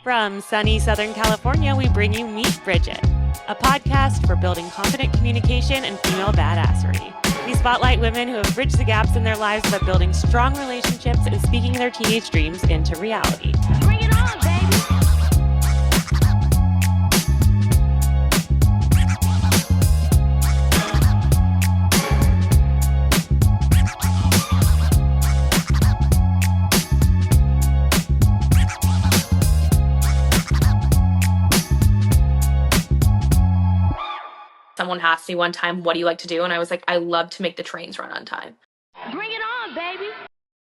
From sunny Southern California, we bring you Meet Bridget, a podcast for building confident communication and female badassery. We spotlight women who have bridged the gaps in their lives by building strong relationships and speaking their teenage dreams into reality. Bring it on, baby. Someone asked me one time, what do you like to do? And I was like, I love to make the trains run on time. Bring it on, baby.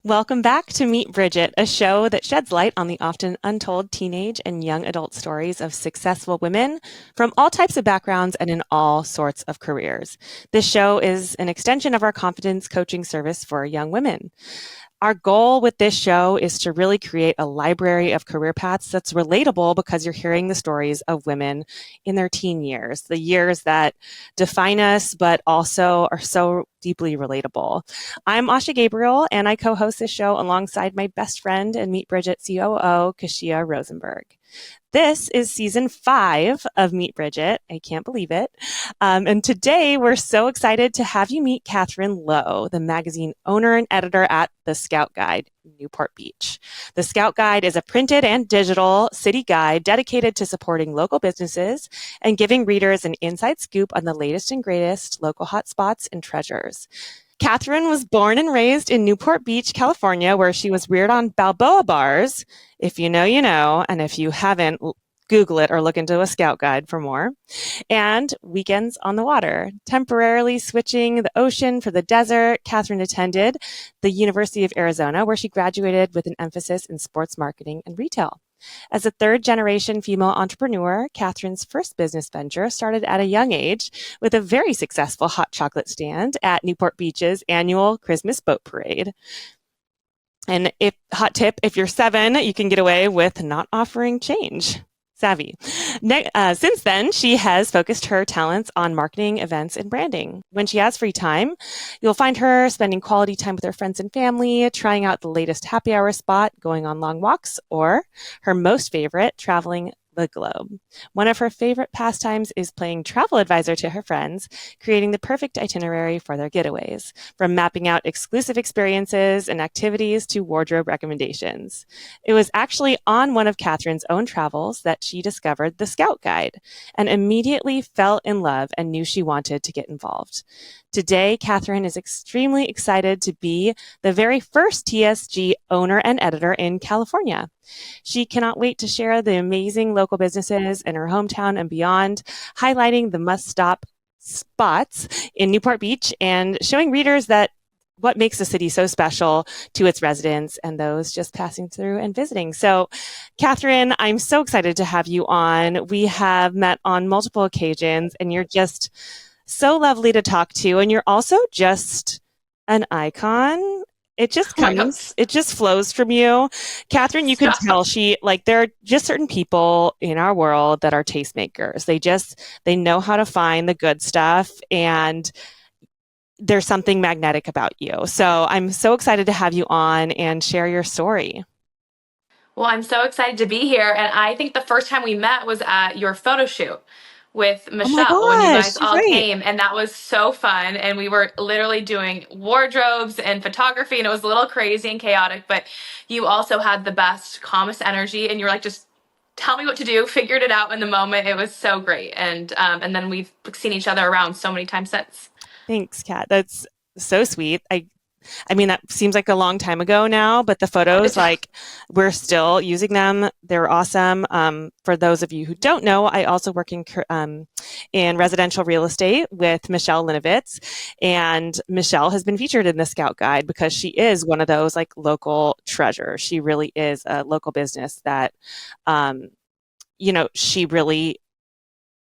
Welcome back to Meet Bridget, a show that sheds light on the often untold teenage and young adult stories of successful women from all types of backgrounds and in all sorts of careers. This show is an extension of our confidence coaching service for young women. Our goal with this show is to really create a library of career paths that's relatable because you're hearing the stories of women in their teen years, the years that define us, but also are so deeply relatable. I'm Asha Gabriel, and I co-host this show alongside my best friend and Meet Bridget COO, Kashia Rosenberg. This is season 5 of Meet Bridget. I can't believe it. And today we're so excited to have you meet Catherine Lowe, the magazine owner and editor at The Scout Guide, Newport Beach. The Scout Guide is a printed and digital city guide dedicated to supporting local businesses and giving readers an inside scoop on the latest and greatest local hotspots and treasures. Catherine was born and raised in Newport Beach, California, where she was reared on Balboa bars. If you know, you know. And if you haven't, Google it or look into a Scout Guide for more. And weekends on the water. Temporarily switching the ocean for the desert, Catherine attended the University of Arizona, where she graduated with an emphasis in sports marketing and retail. As a third-generation female entrepreneur, Catherine's first business venture started at a young age with a very successful hot chocolate stand at Newport Beach's annual Christmas boat parade. And hot tip, if you're 7, you can get away with not offering change. Savvy. Since then, she has focused her talents on marketing, events, and branding. When she has free time, you'll find her spending quality time with her friends and family, trying out the latest happy hour spot, going on long walks, or her most favorite, traveling the globe. One of her favorite pastimes is playing travel advisor to her friends, creating the perfect itinerary for their getaways, from mapping out exclusive experiences and activities to wardrobe recommendations. It was actually on one of Catherine's own travels that she discovered the Scout Guide and immediately fell in love and knew she wanted to get involved. Today, Catherine is extremely excited to be the very first TSG owner and editor in California. She cannot wait to share the amazing local businesses in her hometown and beyond, highlighting the must-stop spots in Newport Beach and showing readers that what makes the city so special to its residents and those just passing through and visiting. So, Catherine, I'm so excited to have you on. We have met on multiple occasions, and you're just so lovely to talk to. And you're also just an icon. It just comes, it just flows from you. Catherine, you can tell there are just certain people in our world that are tastemakers. They know how to find the good stuff, and there's something magnetic about you. So I'm so excited to have you on and share your story. Well, I'm so excited to be here. And I think the first time we met was at your photo shoot with Michelle when you guys all came, and that was so fun. And we were literally doing wardrobes and photography, and it was a little crazy and chaotic, but you also had the best, calmest energy, and you were like, just tell me what to do, figured it out in the moment. It was so great. And then we've seen each other around so many times since. Thanks, Kat. That's so sweet. I mean, that seems like a long time ago now, but the photos, we're still using them. They're awesome. For those of you who don't know, I also work in residential real estate with Michelle Linovitz, and Michelle has been featured in the Scout Guide because she is one of those local treasures. She really is a local business that, she really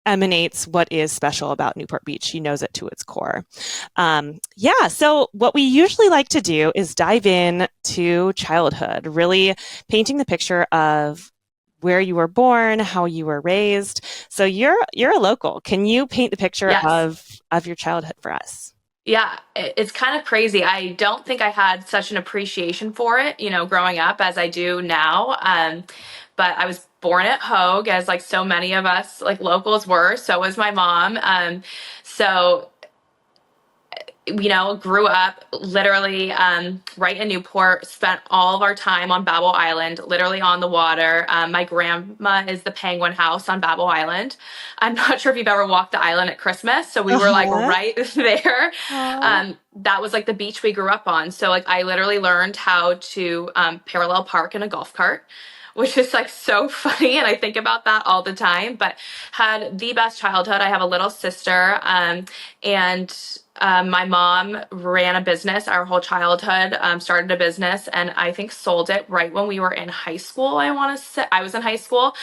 emanates what is special about Newport Beach. She knows it to its core. So what we usually like to do is dive in to childhood, really painting the picture of where you were born, how you were raised. So you're a local. Can you paint the picture of your childhood for us? Yeah, it's kind of crazy. I don't think I had such an appreciation for it, growing up as I do now. But I was born at Hogue, as like so many of us like locals were. So was my mom. So grew up literally right in Newport, spent all of our time on Balboa Island, literally on the water. My grandma is the Penguin House on Balboa Island. I'm not sure if you've ever walked the island at Christmas. So we were like Uh-huh. right there. Aw. That was like the beach we grew up on. So like I literally learned how to parallel park in a golf cart, which is like so funny. And I think about that all the time, but had the best childhood. I have a little sister, and my mom ran a business our whole childhood, started a business, and I think sold it right when we were in high school. I want to say I was in high school.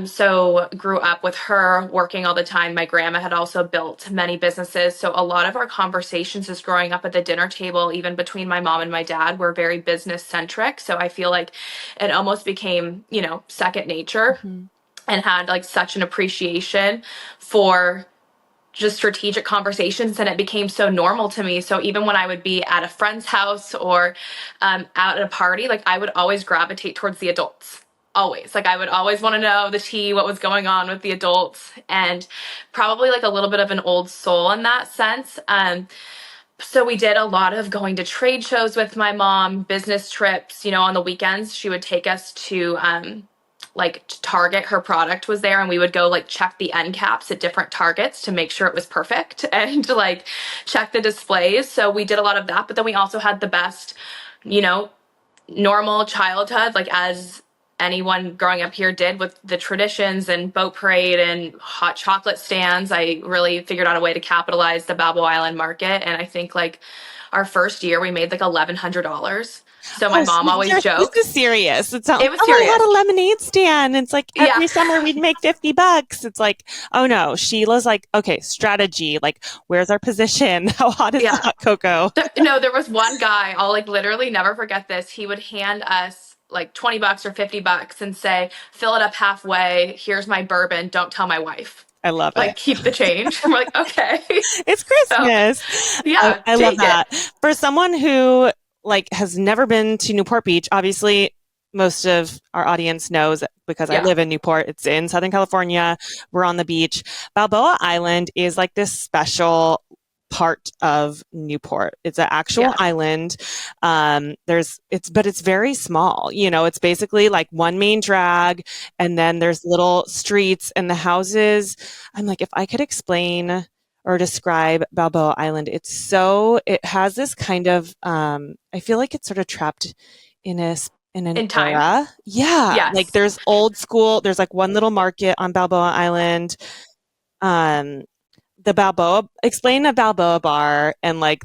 So grew up with her working all the time. My grandma had also built many businesses. So a lot of our conversations as growing up at the dinner table, even between my mom and my dad, were very business centric. So I feel like it almost became, second nature, Mhm. and had like such an appreciation for just strategic conversations, and it became so normal to me. So even when I would be at a friend's house or out at a party, like I would always gravitate towards the adults. Always. Like I would always want to know the tea, what was going on with the adults, and probably like a little bit of an old soul in that sense. So we did a lot of going to trade shows with my mom, business trips, on the weekends. She would take us to like Target. Her product was there, and we would go like check the end caps at different Targets to make sure it was perfect and like check the displays. So we did a lot of that, but then we also had the best, you know, normal childhood, like as anyone growing up here did, with the traditions and boat parade and hot chocolate stands. I really figured out a way to capitalize the Balboa Island market. And I think like our first year we made like $1,100. So my Oh, mom always this jokes. is serious. It's not like, It was oh, I had serious. a lemonade stand. It's like Yeah. every summer we'd make $50. It's like, oh no, Sheila's like, okay, strategy. Like, where's our position? How hot is the Yeah. hot cocoa? No, there was one guy, I'll like literally never forget this. He would hand us like $20 or $50 and say, fill it up halfway. Here's my bourbon. Don't tell my wife. I love it. Like, keep the change. We're like, okay. It's So, Christmas. yeah, I love take it. that. For someone who like has never been to Newport Beach, obviously most of our audience knows because I Yeah, live in Newport. It's in Southern California. We're on the beach. Balboa Island is like this special part of Newport. It's an actual yes. island. But it's very small. It's basically like one main drag, and then there's little streets and the houses. I'm like, if I could explain or describe Balboa Island, it has this kind of, I feel like it's sort of trapped in an In time. era. Yeah. Like Yes. there's old school, there's like one little market on Balboa Island. Um, explain the Balboa bar and like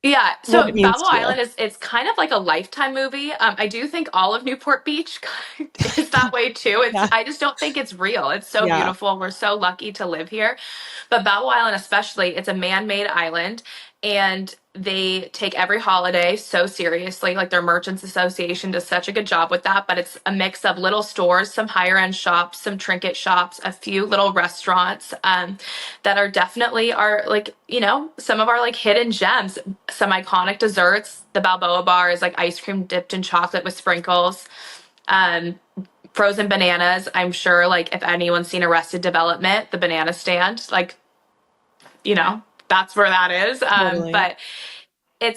Yeah, what so it means Balboa to you. Island is it's kind of like a Lifetime movie. I do think all of Newport Beach is that way too. Yeah. I just don't think it's real. It's so Yeah. beautiful. We're so lucky to live here. But Balboa Island especially, it's a man-made island, and they take every holiday so seriously. Like their Merchants Association does such a good job with that, but it's a mix of little stores, some higher end shops, some trinket shops, a few little restaurants that are definitely are like, some of our like hidden gems, some iconic desserts. The Balboa bar is like ice cream dipped in chocolate with sprinkles. Um, Frozen bananas. I'm sure like if anyone's seen Arrested Development, the banana stand, like, that's where that is. Totally. But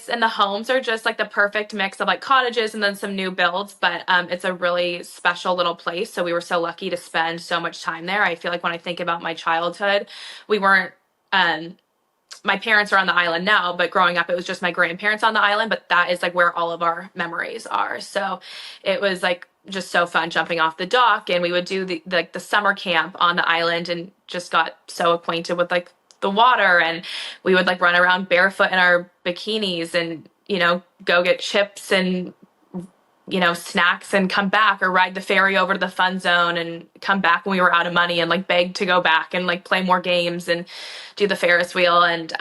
and the homes are just like the perfect mix of like cottages and then some new builds, but it's a really special little place. So we were so lucky to spend so much time there. I feel like when I think about my childhood, we weren't um my parents are on the island now, but growing up, it was just my grandparents on the island. But that is like where all of our memories are. So it was like just so fun jumping off the dock, and we would do the summer camp on the island, and just got so acquainted with like the water, and we would like run around barefoot in our bikinis, and go get chips and snacks and come back, or ride the ferry over to the fun zone and come back when we were out of money, and like beg to go back and like play more games and do the Ferris wheel. And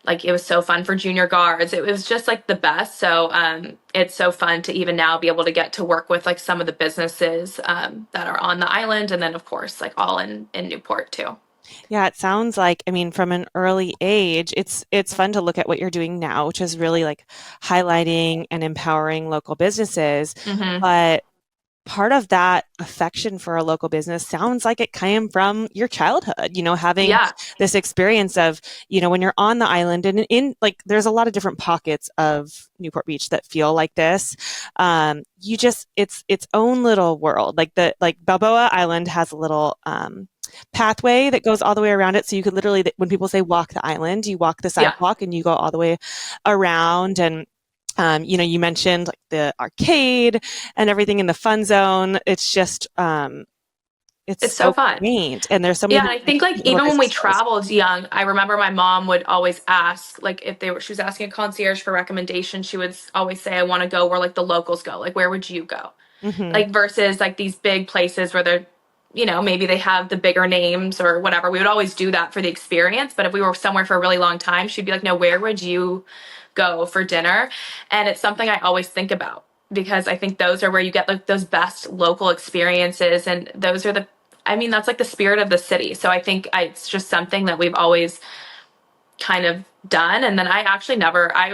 like it was so fun for junior guards. It was just like the best. So it's so fun to even now be able to get to work with like some of the businesses that are on the island. And then of course, like all in Newport too. Yeah, it sounds like, I mean, from an early age, it's fun to look at what you're doing now, which is really like highlighting and empowering local businesses. Hmm. But part of that affection for a local business sounds like it came from your childhood, having Yeah, this experience of, when you're on the island and in like, there's a lot of different pockets of Newport Beach that feel like this. You just, it's its own little world. Like Balboa Island has a little, pathway that goes all the way around it. So you could literally, when people say walk the island, you walk the yeah. sidewalk and you go all the way around. And you mentioned like the arcade and everything in the fun zone. It's just, It's it's so so fun. quaint, and there's so Yeah, many and I different think like little even when we businesses. traveled young, I remember my mom would always ask, like if they were, she was asking a concierge for recommendations, she would always say, I want to go where like the locals go. Like, where would you go? Hmm. Like versus like these big places where they're, maybe they have the bigger names or whatever. We would always do that for the experience. But if we were somewhere for a really long time, she'd be like, no, where would you go for dinner? And it's something I always think about because I think those are where you get like those best local experiences. And those are that's like the spirit of the city. So I think it's just something that we've always kind of done. And then I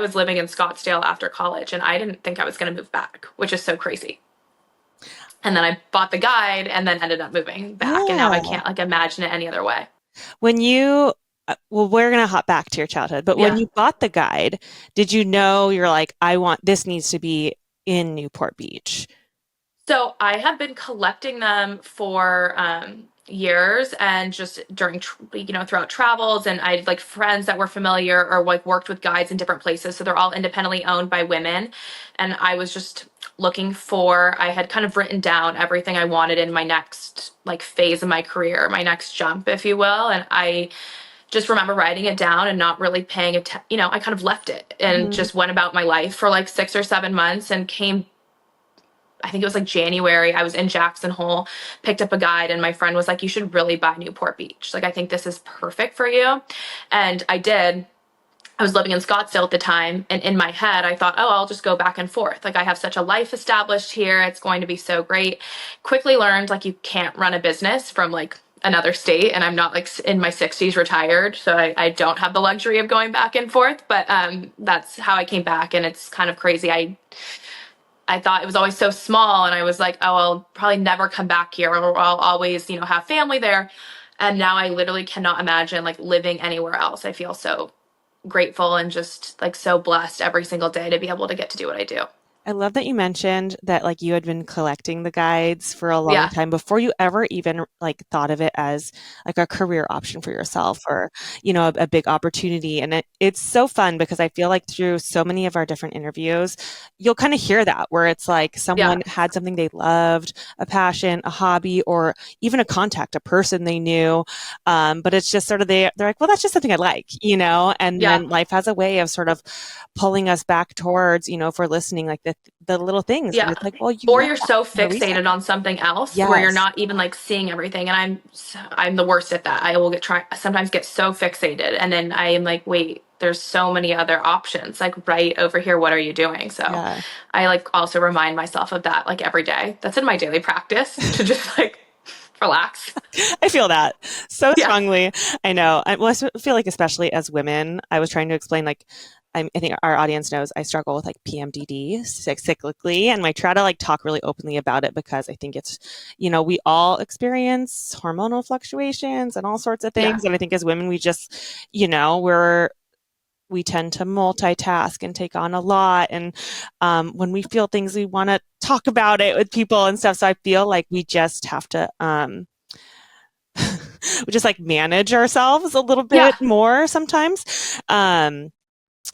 was living in Scottsdale after college and I didn't think I was going to move back, which is so crazy. And then I bought the guide and then ended up moving back. And now I Yeah. can't like imagine it any other way. When you, well, we're going to hop back to your childhood, but when Yeah. you bought the guide, did you know you're like, I want this needs to be in Newport Beach? So I have been collecting them for years and just throughout travels. And I had like friends that were familiar or like worked with guides in different places. So they're all independently owned by women. And I was just I had kind of written down everything I wanted in my next like phase of my career, my next jump, if you will. And I just remember writing it down and not really paying attention. I kind of left it and Hmm. just went about my life for like 6 or 7 months and came. I think it was like January. I was in Jackson Hole, picked up a guide, and my friend was like, you should really buy Newport Beach. Like, I think this is perfect for you. And I did. I was living in Scottsdale at the time, and in my head, I thought, oh, I'll just go back and forth. Like, I have such a life established here. It's going to be so great. Quickly learned, like, you can't run a business from like another state, and I'm not like in my 60s retired, so I don't have the luxury of going back and forth. But that's how I came back, and it's kind of crazy. I thought it was always so small, and I was like, oh, I'll probably never come back here, or I'll always, have family there. And now I literally cannot imagine like living anywhere else. I feel so grateful and just like so blessed every single day to be able to get to do what I do. I love that you mentioned that like you had been collecting the guides for a long Yeah. time before you ever even like thought of it as like a career option for yourself or, a big opportunity. And it's so fun because I feel like through so many of our different interviews, you'll kind of hear that where it's like Yeah. someone had something they loved, a passion, a hobby, or even a contact, a person they knew. But it's just sort of they're like, well, that's just something I like, and Yeah. then life has a way of sort of pulling us back towards, if we're listening, like the little things. And Yeah. it's like, well, you Or love you're that so for a reason. fixated on something else where you're Yes. not even like seeing everything. And I'm the worst at that. I will sometimes get so fixated and then I am like, wait, there's so many other options like right over here. What are you doing? So Yeah. I like also remind myself of that like every day. That's in my daily practice to just like relax. I feel that so Yeah. strongly. I know. I feel like, especially as women, I was trying to explain, like, I think our audience knows I struggle with like PMDD cyclically, and I try to like talk really openly about it because I think it's, we all experience hormonal fluctuations and all sorts of Yeah. things. And I think as women, we just, we tend to multitask and take on a lot. And when we feel things, we want to talk about it with people and stuff. So I feel like we just have to, we just like manage ourselves a little Yeah. bit more sometimes.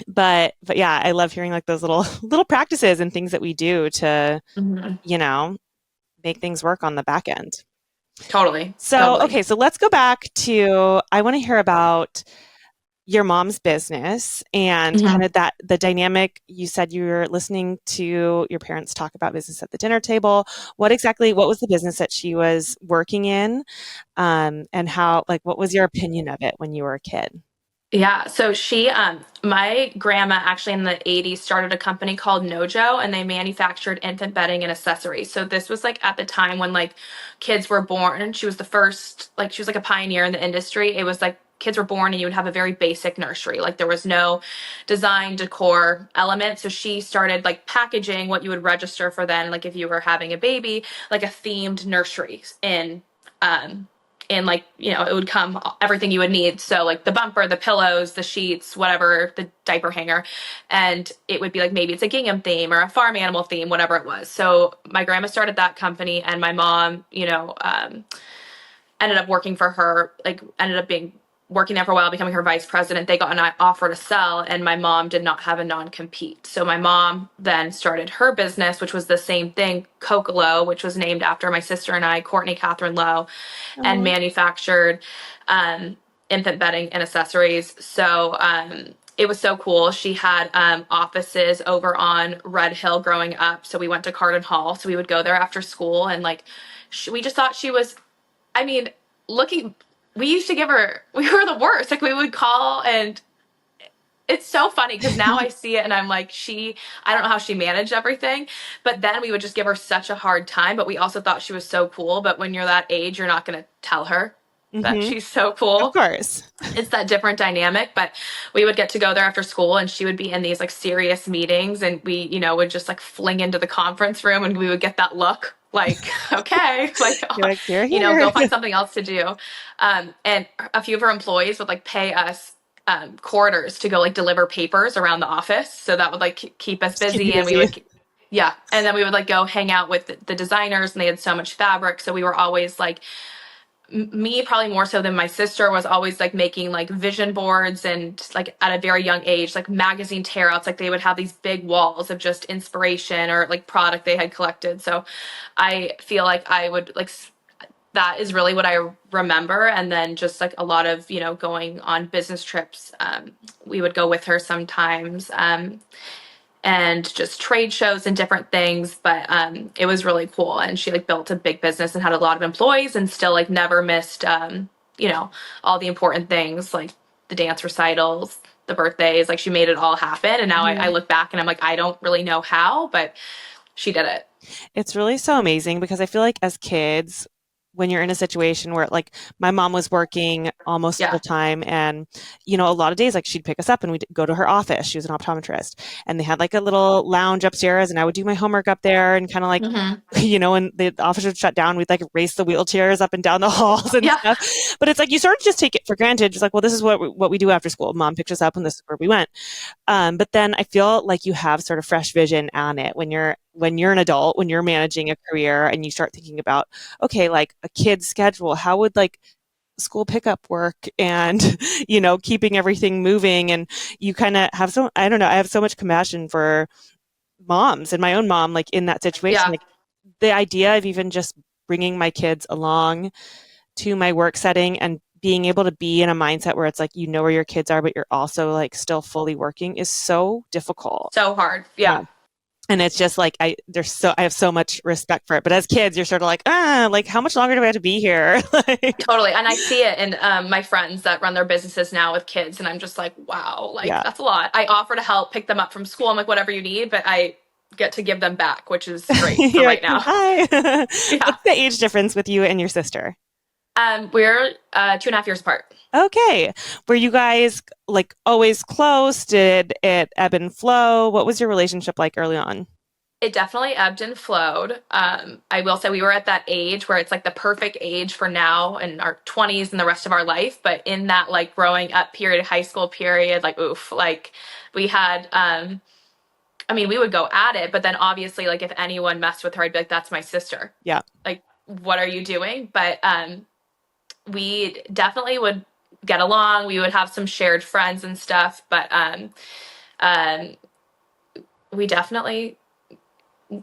But yeah, I love hearing like those little practices and things that we do to, Mhm. you know, make things work on the back end. Totally. So, Totally. okay, so let's go back to, I want to hear about your mom's business and kind Mhm. of the dynamic. You said you were listening to your parents talk about business at the dinner table. What was the business that she was working in? And how, like, what was your opinion of it when you were a kid? Yeah. So my grandma actually in the 80s started a company called Nojo and they manufactured infant bedding and accessories. So this was like at the time when like kids were born. She was the first, like she was like a pioneer in the industry. It was like kids were born and you would have a very basic nursery. Like there was no design decor element. So she started like packaging what you would register for then, like if you were having a baby, like a themed nursery um in like, you know, it would come everything you would need. So like the bumper, the pillows, the sheets, whatever, the diaper hanger. And it would be like maybe it's a gingham theme or a farm animal theme, whatever it was. So my grandma started that company and my mom, you know, ended up working for her, like ended up being working there for a while, becoming her vice president. They got an offer to sell, and my mom did not have a non-compete. So my mom then started her business, which was the same thing, Lowe, which was named after my sister and I, Courtney Catherine Lowe, and Oh. manufactured infant bedding and accessories. So it was so cool. She had offices over on Red Hill growing up. So we went to Carden Hall. So we would go there after school, and like we just thought she was, I mean, looking, we used to give her, we were the worst. Like we would call, and it's so funny because now I see it and I'm like, I don't know how she managed everything, but then we would just give her such a hard time. But we also thought she was so cool. But when you're that age, you're not going to tell her that Mm-hmm. she's so Of cool. course. It's that different dynamic. But we would get to go there after school and she would be in these like serious meetings, and we, you know, would just like fling into the conference room and we would get that look like, okay, like, You're like, you're you know, here. go find something else to do. And a few of her employees would like pay us quarters to go like deliver papers around the office. So that would like keep us Just keep you busy, and we busy. would, yeah. And then we would like go hang out with the designers, and they had so much fabric. So we were always like, me probably more so than my sister was always like making like vision boards, and like at a very young age like magazine tear outs, like they would have these big walls of just inspiration or like product they had collected. So I feel like I would like that is really what I remember. And then just like a lot of, you know, going on business trips, we would go with her sometimes, and just trade shows and different things. But it was really cool. And she like built a big business and had a lot of employees, and still like never missed, you know, all the important things like the dance recitals, the birthdays. Like she made it all happen. And now I Mhm. look back and I'm like, I don't really know how, but she did it. It's really so amazing because I feel like as kids, when you're in a situation where like my mom was working almost full Yeah. time, and you know a lot of days like she'd pick us up and we'd go to her office. She was an optometrist, and they had like a little lounge upstairs, and I would do my homework up there and kind of like Hmm. you know, when the office would shut down, we'd like race the wheelchairs up and down the halls and Yeah. stuff. But it's like you sort of just take it for granted, just like, well, this is what we do after school. Mom picked us up and this is where we went. But then I feel like you have sort of fresh vision on it when you're an adult, when you're managing a career, and you start thinking about, okay, like a kid's schedule, how would like school pickup work, and you know, keeping everything moving. And you kind of have so, I don't know, I have so much compassion for moms and my own mom, like in that situation, Yeah. like the idea of even just bringing my kids along to my work setting and being able to be in a mindset where it's like you know where your kids are but you're also like still fully working is so difficult. So hard. Yeah. Yeah. And it's just like I have so much respect for it. But as kids, you're sort of like, like how much longer do I have to be here? Like, Totally. And I see it in my friends that run their businesses now with kids. And I'm just like, wow, like yeah. that's a lot. I offer to help pick them up from school. I'm like, whatever you need, but I get to give them back, which is great for You're right like, now. hi. Yeah. What's the age difference with you and your sister? We're 2.5 years apart. Okay. Were you guys like always close? Did it ebb and flow? What was your relationship like early on? It definitely ebbed and flowed. I will say we were at that age where it's like the perfect age for now in our 20s and the rest of our life. But in that like growing up period, high school period, like oof, like we had, I mean, we would go at it, but then obviously like if anyone messed with her, I'd be like, that's my sister. Yeah. Like, what are you doing? But we definitely would get along. We would have some shared friends and stuff, but um, we definitely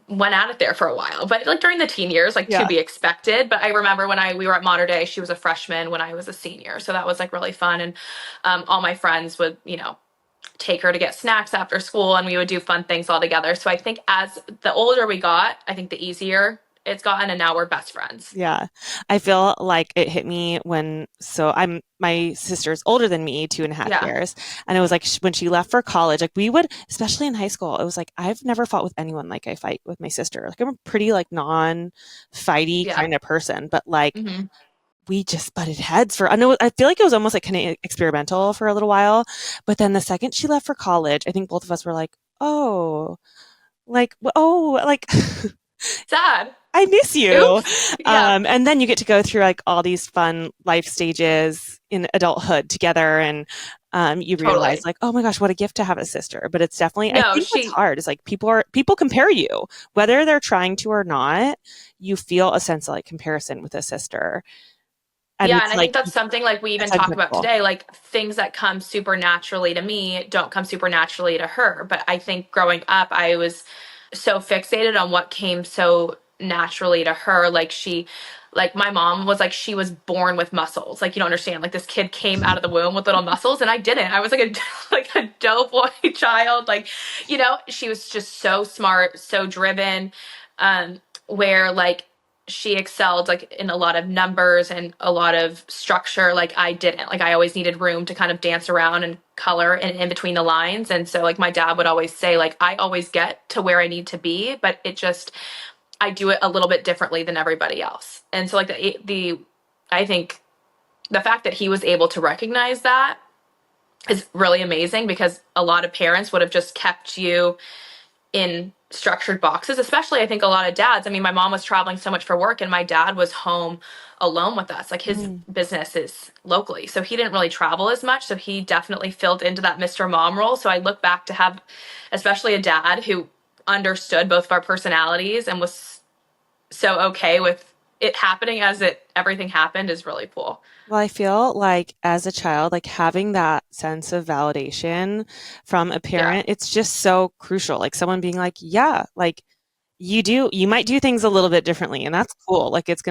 went at it there for a while, but like during the teen years, like to Yeah. be expected. But I remember when we were at Mater Day, she was a freshman when I was a senior, so that was like really fun. And all my friends would, you know, take her to get snacks after school, and we would do fun things all together. So I think as the older we got, I think the easier it's gotten, and now we're best friends. Yeah. I feel like it hit me my sister's older than me, 2.5 Yeah, years. And it was like when she left for college, like we would, especially in high school, it was like, I've never fought with anyone like I fight with my sister. Like I'm a pretty like non-fighty yeah, kind of person, but like hmm we just butted heads for, I know, I feel like it was almost like kind of experimental for a little while. But then the second she left for college, I think both of us were like, oh, like, Sad. I miss you. Oops. Yeah, And then you get to go through like all these fun life stages in adulthood together. And you realize totally. like, oh my gosh, what a gift to have a sister. But it's definitely, I No, think what's she hard is like people compare you, whether they're trying to or not, you feel a sense of like comparison with a sister. And Yeah, it's and I like, think that's something like we even it's talk about uncomfortable. today, like things that come super naturally to me don't come super naturally to her. But I think growing up, I was so fixated on what came so naturally to her. Like my mom was like, she was born with muscles. Like, you don't understand. Like, this kid came out of the womb with little muscles, and I didn't. I was like a like a doughboy child. Like, she was just so smart, so driven. Where like she excelled like in a lot of numbers and a lot of structure, like I didn't. Like, I always needed room to kind of dance around and color and in between the lines. And so like my dad would always say, like, I always get to where I need to be, but it just, I do it a little bit differently than everybody else. And so like the I think the fact that he was able to recognize that is really amazing, because a lot of parents would have just kept you in structured boxes, especially I think a lot of dads. I mean, my mom was traveling so much for work, and my dad was home alone with us. Like, his Mm. business is locally. So he didn't really travel as much. So he definitely filled into that Mr. Mom role. So I look back to have especially a dad who understood both of our personalities and was so okay with it happening as it everything happened is really cool. Well, I feel like as a child, like having that sense of validation from a Yeah. parent, it's just so crucial. Like someone being like, yeah, like you might do things a little bit differently, and that's cool. Like it's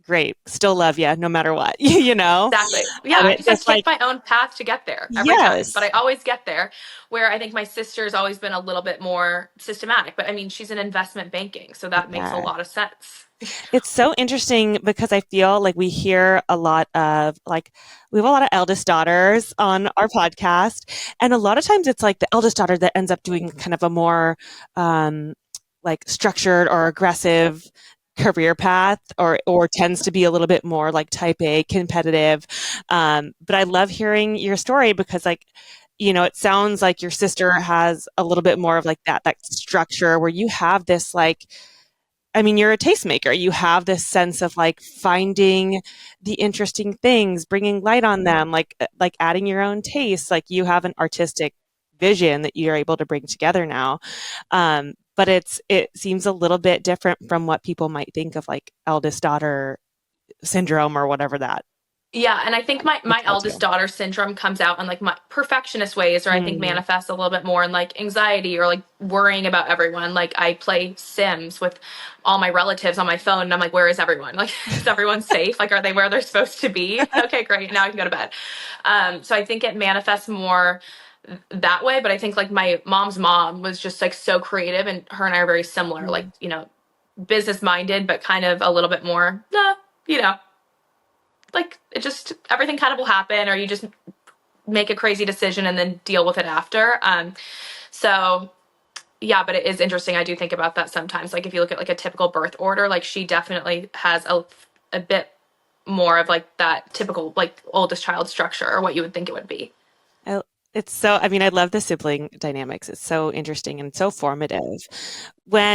great. Still love you no matter what, you know? Exactly. Yeah, And I it just just like, take my own path to get there every time, but yes. I always get there. Where I think my sister's always been a little bit more systematic, but I mean, she's in investment banking, so that makes a Yeah. lot of sense. It's so interesting because I feel like we hear a lot of like we have a lot of eldest daughters on our podcast, and a lot of times it's like the eldest daughter that ends up doing kind of a more um, like structured or aggressive career path, or tends to be a little bit more like type A competitive. But I love hearing your story because like. It sounds like your sister has a little bit more of like that structure where you have this like I mean, you're a tastemaker. You have this sense of like finding the interesting things, bringing light on them, like adding your own taste. Like you have an artistic vision that you're able to bring together now. But it seems a little bit different from what people might think of like eldest daughter syndrome or whatever that Yeah, and I think my applies eldest to. daughter syndrome comes out in like my perfectionist ways, or I think Mm, manifests a little bit more in like anxiety or like worrying about everyone. Like, I play Sims with all my relatives on my phone, and I'm like, where is everyone? Like, is everyone safe? Like, are they where they're supposed to be? Okay, great. Now I can go to bed. So I think it manifests more that way. But I think like my mom's mom was just like so creative, and her and I are very similar. Like, mm. business minded, but kind of a little bit more, nah, you know like it just everything kind of will happen, or you just make a crazy decision and then deal with it after. So yeah, but it is interesting. I do think about that sometimes. Like, if you look at like a typical birth order, like she definitely has a bit more of like that typical like oldest child structure, or what you would think it would be. I, I mean, I love the sibling dynamics. It's so interesting and so formative.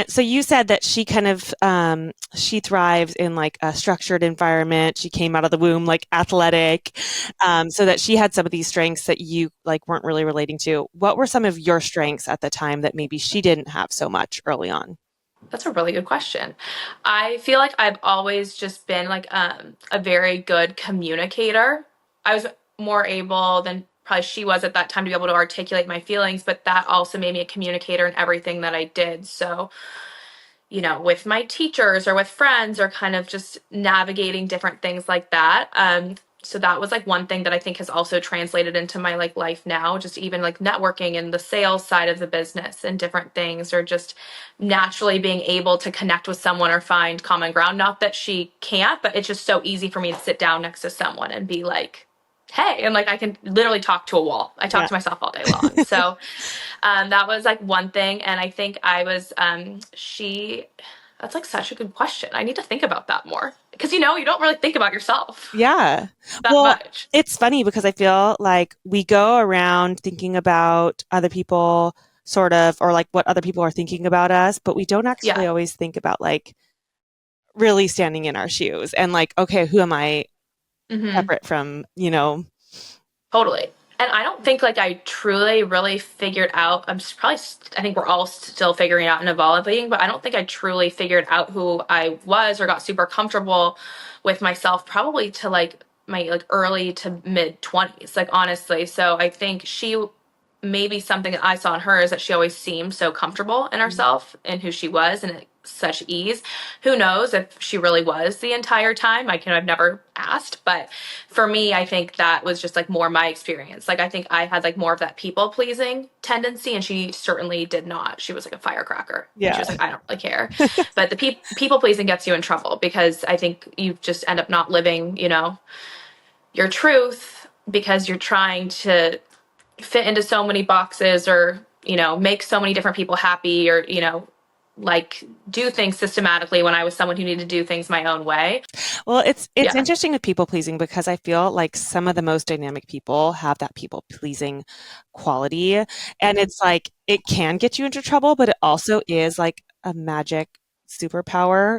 So you said that she kind of, she thrives in like a structured environment. She came out of the womb like athletic, so that she had some of these strengths that you like weren't really relating to. What were some of your strengths at the time that maybe she didn't have so much early on? That's a really good question. I feel like I've always just been like a very good communicator. I was more able than probably she was at that time to be able to articulate my feelings, but that also made me a communicator in everything that I did. So, with my teachers or with friends, or kind of just navigating different things like that. So that was like one thing that I think has also translated into my like life now, just even like networking and the sales side of the business and different things, or just naturally being able to connect with someone or find common ground. Not that she can't, but it's just so easy for me to sit down next to someone and be like, hey, and like I can literally talk to a wall. I talk Yeah. to myself all day long. So that was like one thing. And I think I was, that's like such a good question. I need to think about that more. because you don't really think about yourself Yeah. that Well, much. it's funny because I feel like we go around thinking about other people sort of, or like what other people are thinking about us, but we don't actually Yeah. always think about like really standing in our shoes and like, okay, who am I Hmm. separate from, you know? Totally. And I don't think like I truly really figured out. I'm just probably, I think we're all still figuring out and evolving, but I don't think I truly figured out who I was or got super comfortable with myself probably to like my like early to mid 20s, like honestly. So I think maybe something that I saw in her is that she always seemed so comfortable in herself and who she was and at such ease. Who knows if she really was the entire time? I've never asked, but for me, I think that was just like more my experience. Like I think I had like more of that people pleasing tendency, and she certainly did not. She was like a firecracker, and she Yeah. was like, I don't really care. But the people pleasing gets you in trouble because I think you just end up not living, your truth because you're trying to fit into so many boxes or make so many different people happy or like do things systematically when I was someone who needed to do things my own way. Well, it's Yeah. interesting with people pleasing because I feel like some of the most dynamic people have that people pleasing quality. And it's like it can get you into trouble, but it also is like a magic superpower,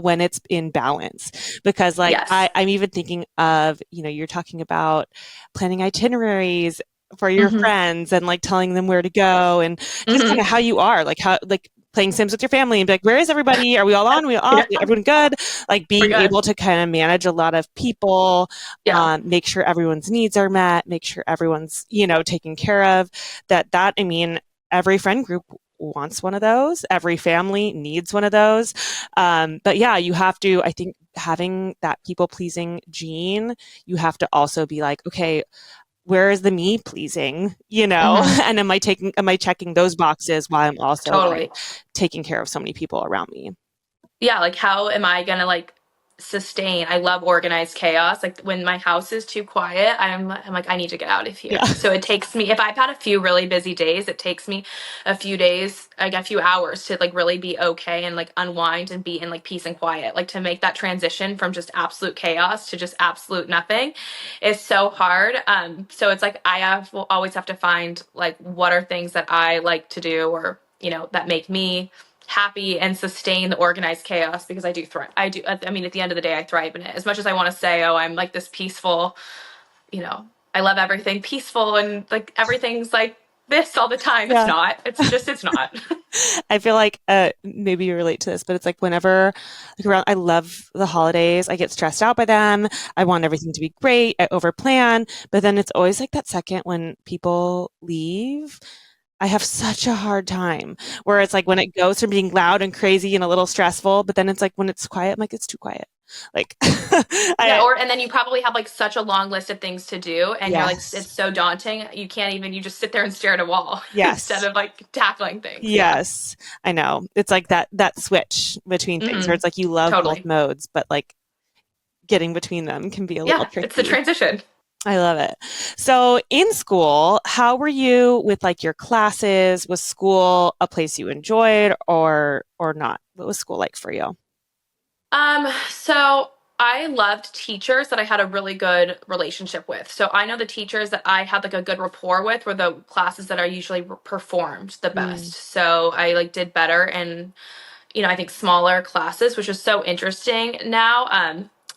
when it's in balance. Because like Yes. I'm even thinking of, you're talking about planning itineraries for your Hmm. friends and like telling them where to go and just kind Hmm. of how you are, like how like playing Sims with your family and be like, where is everybody? Are we all on? We all off? Yeah, Everyone good? Like we're being good. able to kind of manage a lot of people, Yeah. make sure everyone's needs are met, make sure everyone's, taken care of. I mean, every friend group wants one of those. Every family needs one of those. But yeah, you have to, I think, having that people pleasing gene, you have to also be like, okay, where is the me pleasing, Hmm. and am I checking those boxes while I'm also like Totally. taking care of so many people around me? Yeah, like how am I gonna like sustain? I love organized chaos. Like when my house is too quiet, I'm like I need to get out of Yeah. here. So it takes me if I've had a few really busy days, it takes me a few days, like a few hours to like really be okay and like unwind and be in like peace and quiet. Like to make that transition from just absolute chaos to just absolute nothing is so hard. So it's like will always have to find like what are things that I like to do or that make me happy and sustain the organized chaos because I do thrive. I mean, at the end of the day, I thrive in it. As much as I want to say, oh, I'm like this peaceful, you know, I love everything peaceful and like everything's like this all the time. It's Yeah. not. It's not. I feel like maybe you relate to this, but it's like whenever like around I love the holidays. I get stressed out by them. I want everything to be great. I overplan, but then it's always like that second when people leave. I have such a hard time where it's like when it goes from being loud and crazy and a little stressful, but then it's like when it's quiet, I'm like, it's too quiet. Like, Yeah, I, and then you probably have like such a long list of things to do and you're like yes, it's so daunting. You can't even you just sit there and stare at a wall instead yes, of like tackling things. Yeah. yes, I know. It's like that switch between things where Hmm. it's like you love both Totally. modes, but like getting between them can be a little Yeah, it's the tricky. transition. I love it. So in school, how were you with like your classes? Was school a place you enjoyed or not? What was school like for you? So I loved teachers that I had a really good relationship with. So I know the teachers that I had like a good rapport with were the classes that I usually performed the Mm, best. So I like did better in, I think smaller classes, which was so interesting now.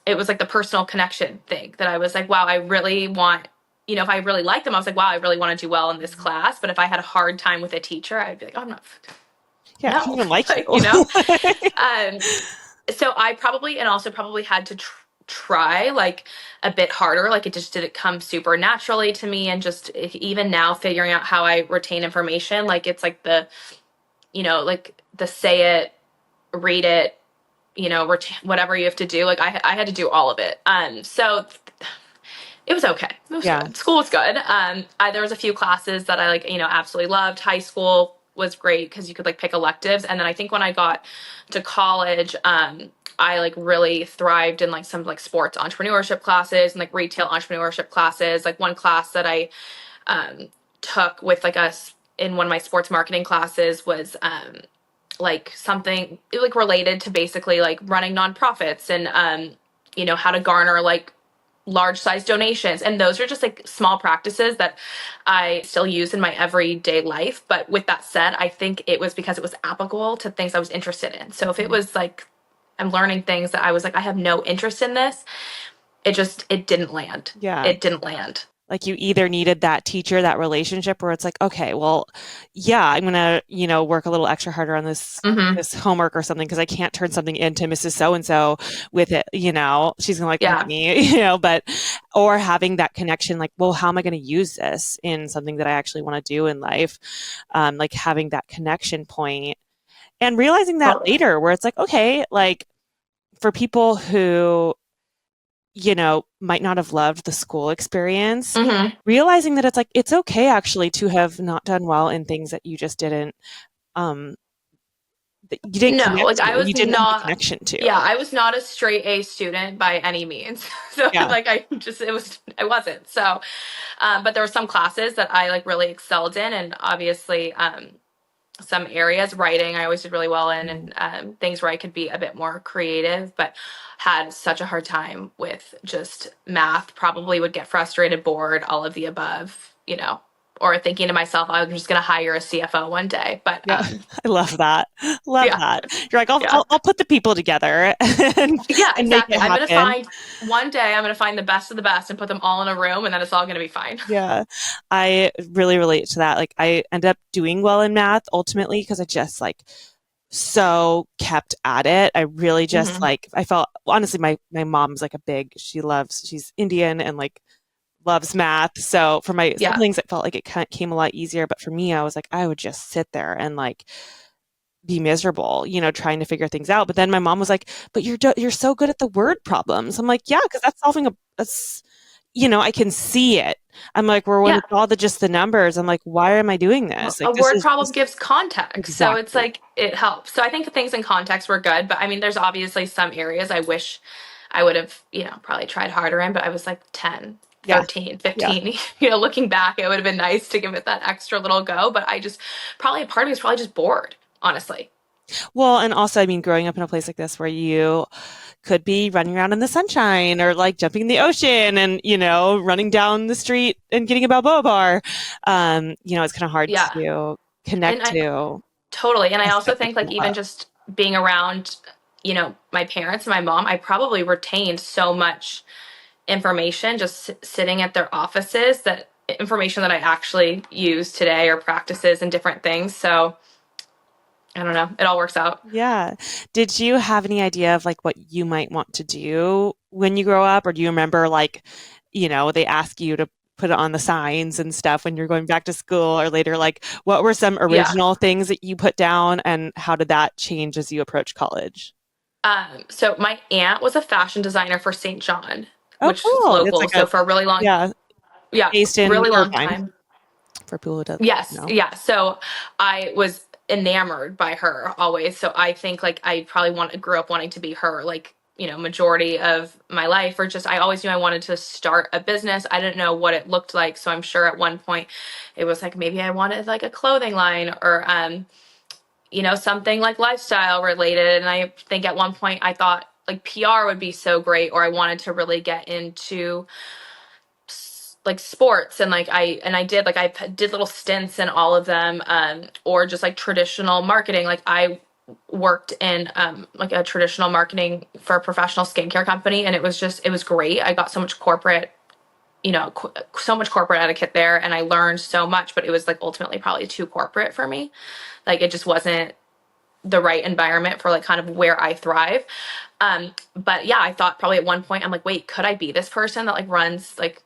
It was like the personal connection thing that I was like, wow, I really want, if I really liked them, I was like, wow, I really want to do well in this class. But if I had a hard time with a teacher, I'd be like, oh, I'm not, yeah, I don't no, even like you. like, um, so I probably and also probably had to try like a bit harder. Like it just didn't come super naturally to me. And just even now figuring out how I retain information, like it's like like the say it, read it, whatever you have to do. Like I had to do all of it. So it was okay. It was Yeah. good. School was good. There was a few classes that I like, absolutely loved. High school was great because you could like pick electives. And then I think when I got to college, I like really thrived in like some like sports entrepreneurship classes and like retail entrepreneurship classes. Like one class that I um, took with like us in one of my sports marketing classes was like something like related to basically like running nonprofits and how to garner like large size donations. And those are just like small practices that I still use in my everyday life. But with that said, I think it was because it was applicable to things I was interested in. So if it was like I'm learning things that I was like, I have no interest in this, it didn't land. Yeah. It didn't land. Like you either needed that teacher, that relationship where it's like, okay, well, yeah, I'm gonna, work a little extra harder on this Mm-hmm. this homework or something because I can't turn something into Mrs. So and so with it, she's gonna like Yeah. me, but or having that connection, like, well, how am I gonna use this in something that I actually want to do in life? Like having that connection point and realizing that Totally. later where it's like, okay, like for people who might not have loved the school experience, Mm-hmm. realizing that it's like, it's okay actually to have not done well in things that you just um, that you didn't No, connect like to, I was you didn't have a not, connection to. yeah, I was not a straight A student by any means. So Yeah. like I wasn't. So, but there were some classes that I like really excelled in, and obviously, some areas, writing I always did really well in, Mhm. and things where I could be a bit more creative, but had such a hard time with just math. Probably would get frustrated, bored, all of the above, or thinking to myself, I'm just going to hire a CFO one day. But Yeah. I love that. Love yeah, that. You're like, I'll, yeah. I'll, I'll put the people together and, Yeah, and make exactly. it happen. One day I'm going to find the best of the best and put them all in a room, and then it's all going to be fine. Yeah. I really relate to that. Like I ended up doing well in math ultimately because I just like so kept at it. I really just Hmm. like I felt honestly my mom's like she's Indian and like loves math. So for my Yeah, siblings it felt like it kind of came a lot easier, but for me I was like I would just sit there and like be miserable, trying to figure things out. But then my mom was like, "But you're so good at the word problems." I'm like, "Yeah, because that's solving I can see it." I'm like, "Well, when yeah. it's all just the numbers, I'm like, why am I doing this? Like, A this word is problem just gives context, so it's exactly." like it helps. So I think the things in context were good, but I mean, there's obviously some areas I wish I would have, probably tried harder in, but I was like 10, Yeah. 13, Yeah. 15. Looking back, it would have been nice to give it that extra little go, but I just probably a part of me was probably just bored, honestly. Well, and also, I mean, growing up in a place like this where you could be running around in the sunshine or like jumping in the ocean and, running down the street and getting a Balboa bar, it's kind of hard Yeah. to And connect I to totally, and I a also step like think like even that. just being around, my parents and my mom, I probably retained so much information just sitting at their offices, that information that I actually use today or practices and different things. So I don't know. It all works out. Yeah. Did you have any idea of like what you might want to do when you grow up? Or do you remember like, they ask you to put it on the signs and stuff when you're going back to school or later, like what were some Yeah. original things that you put down and how did that change as you approach college? So my aunt was a fashion designer for St. John, Oh, which is cool. It's local. like So for a really long, yeah, yeah, based in really long Irvine time. for people who don't Yes, know. yeah. So I was enamored by her always. So I think like I probably grew up wanting to be her, like, majority of my life, or just I always knew I wanted to start a business. I didn't know what it looked like. So I'm sure at one point it was like maybe I wanted like a clothing line, or something like lifestyle related. And I think at one point I thought like PR would be so great, or I wanted to really get into like sports, and I did like I did little stints in all of them, or just like traditional marketing. Like I worked in like a traditional marketing for a professional skincare company, and it was great. I got so much corporate, so much corporate etiquette there, and I learned so much, but it was like ultimately probably too corporate for me. Like it just wasn't the right environment for like kind of where I thrive. But yeah, I thought probably at one point I'm like, wait, could I be this person that like runs like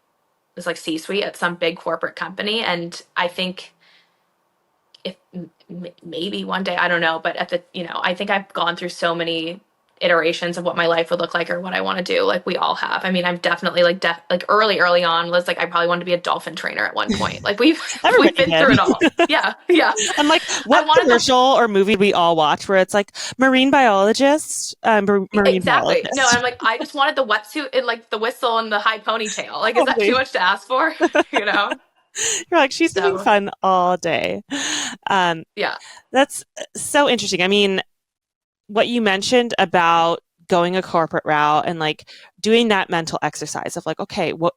this like C-suite at some big corporate company? And I think if maybe one day, I don't know, but I think I've gone through so many iterations of what my life would look like or what I want to do. Like we all have. I mean, I'm definitely like like early on was like I probably wanted to be a dolphin trainer at one point. Like we've Everybody been through did. it all. Yeah, yeah. I'm like, I what wanted the commercial or movie we all watch where it's like marine biologist, marine exactly. No, biologist. I'm like, I just wanted the wetsuit and like the whistle and the high ponytail. Like, is that too Totally. much to ask for? You know? You're like, she's having So fun all day. Um, yeah. that's so interesting. I mean, what you mentioned about going a corporate route and like doing that mental exercise of like, okay, what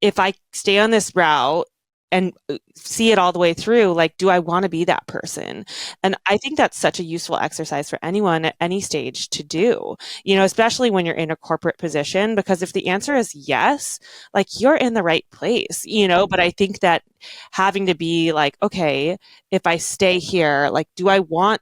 if I stay on this route and see it all the way through, like, do I want to be that person? And I think that's such a useful exercise for anyone at any stage to do, especially when you're in a corporate position, because if the answer is yes, like you're in the right place, but I think that having to be like, okay, if I stay here, like, do I want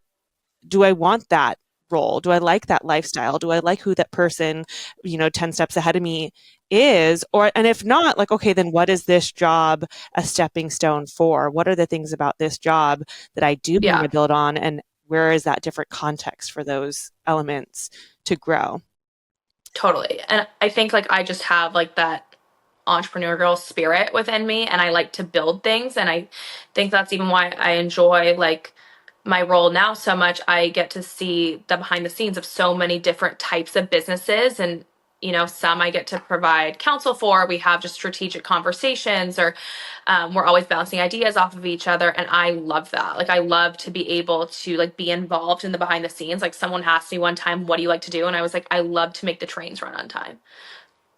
that role? Do I like that lifestyle? Do I like who that person, 10 steps ahead of me is? And if not, like, okay, then what is this job a stepping stone for? What are the things about this job that I do want Yeah, to build on? And where is that different context for those elements to grow? totally. And I think like I just have like that entrepreneurial spirit within me and I like to build things and I think that's even why I enjoy like my role now so much. I get to see the behind the scenes of so many different types of businesses and some I get to provide counsel for. We have just strategic conversations or we're always bouncing ideas off of each other and I love that. Like I love to be able to like be involved in the behind the scenes. Like someone asked me one time, what do you like to do? And I was like, I love to make the trains run on time.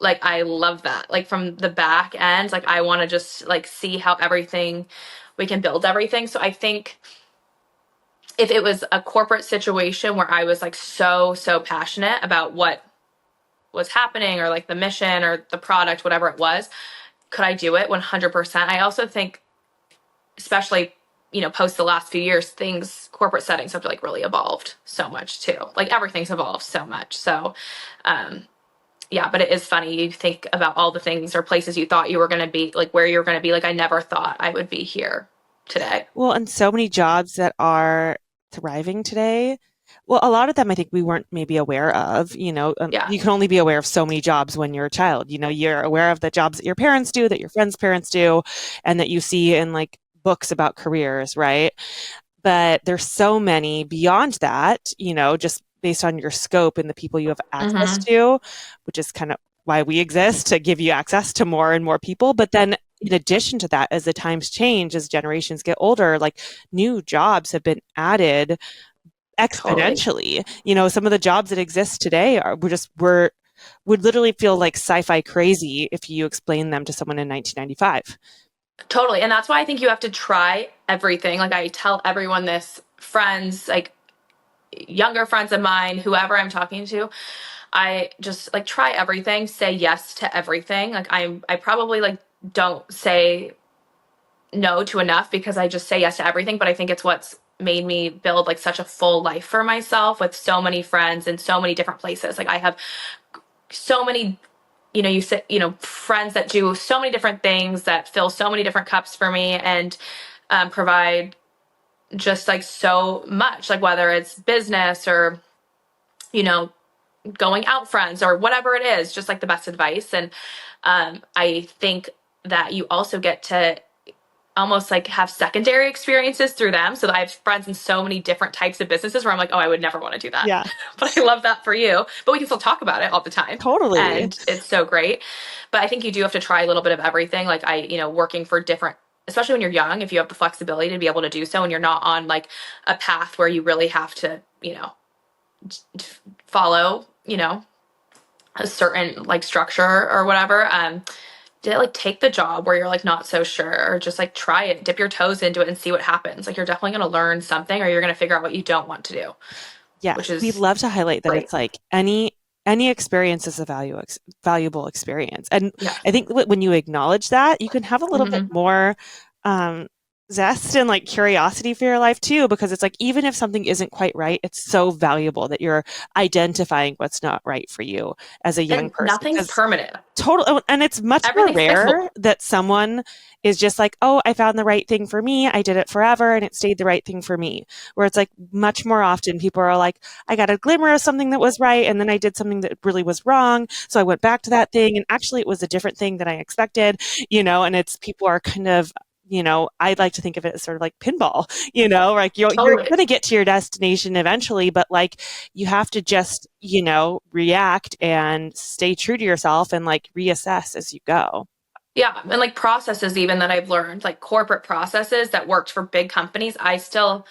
Like I love that. Like from the back end, like I want to just like see how everything we can build everything. So I think if it was a corporate situation where I was like so passionate about what was happening or like the mission or the product, whatever it was, could I do it 100%? I also think, especially, post the last few years, corporate settings have like really evolved so much too. Like everything's evolved so much. So, um, yeah, but it is funny. You think about all the things or places you thought you were going to be, like where you were going to be. Like I never thought I would be here today. Well, and so many jobs that are thriving today. Well, a lot of them I think we weren't maybe aware of. Yeah. You can only be aware of so many jobs when you're a child. You're aware of the jobs that your parents do, that your friends' parents do, and that you see in like books about careers, right? But there's so many beyond that, just based on your scope and the people you have access Mm-hmm. to, which is kind of why we exist to give you access to more and more people. But then in addition to that, as the times change, as generations get older, like new jobs have been added Totally. exponentially. Some of the jobs that exist today would literally feel like sci-fi crazy if you explain them to someone in 1995. Totally. And that's why I think you have to try everything. Like I tell everyone this, friends, like younger friends of mine, whoever I'm talking to, I just like try everything, say yes to everything. Like I probably like don't say no to enough because I just say yes to everything. But I think it's what's made me build like such a full life for myself with so many friends in so many different places. Like I have so many, you said, friends that do so many different things that fill so many different cups for me and provide just like so much, like whether it's business or, you know, going out friends or whatever it is, just like the best advice. And I think that you also get to almost like have secondary experiences through them. So I have friends in so many different types of businesses where I'm like, oh, I would never want to do that. Yeah, But I love that for you. But we can still talk about it all the time. totally. And it's so great. But I think you do have to try a little bit of everything. Like working for different, especially when you're young, if you have the flexibility to be able to do so and you're not on like a path where you really have to, follow, a certain like structure or whatever. Did like take the job where you're like not so sure or just like try it, dip your toes into it and see what happens. Like you're definitely going to learn something or you're going to figure out what you don't want to do, which Yes, we is love to highlight that great. it's like any experience is a valuable experience. And Yeah. I think when you acknowledge that, you can have a little bit Hmm. more um, zest and like curiosity for your life too, because it's like even if something isn't quite right, it's so valuable that you're identifying what's not right for you as a young And person. nothing's Because permanent. and it's much more Everything's fixable. rare that someone is just like, oh, I found the right thing for me. I did it forever and it stayed the right thing for me. Where it's like much more often people are like, I got a glimmer of something that was right. And then I did something that really was wrong. So I went back to that thing. And actually, it was a different thing than I expected, and it's people are kind of, I'd like to think of it as sort of like pinball, like you're Totally. going to get to your destination eventually, but like you have to just, react and stay true to yourself and like reassess as you go. Yeah. And like processes, even that I've learned, like corporate processes that worked for big companies, I still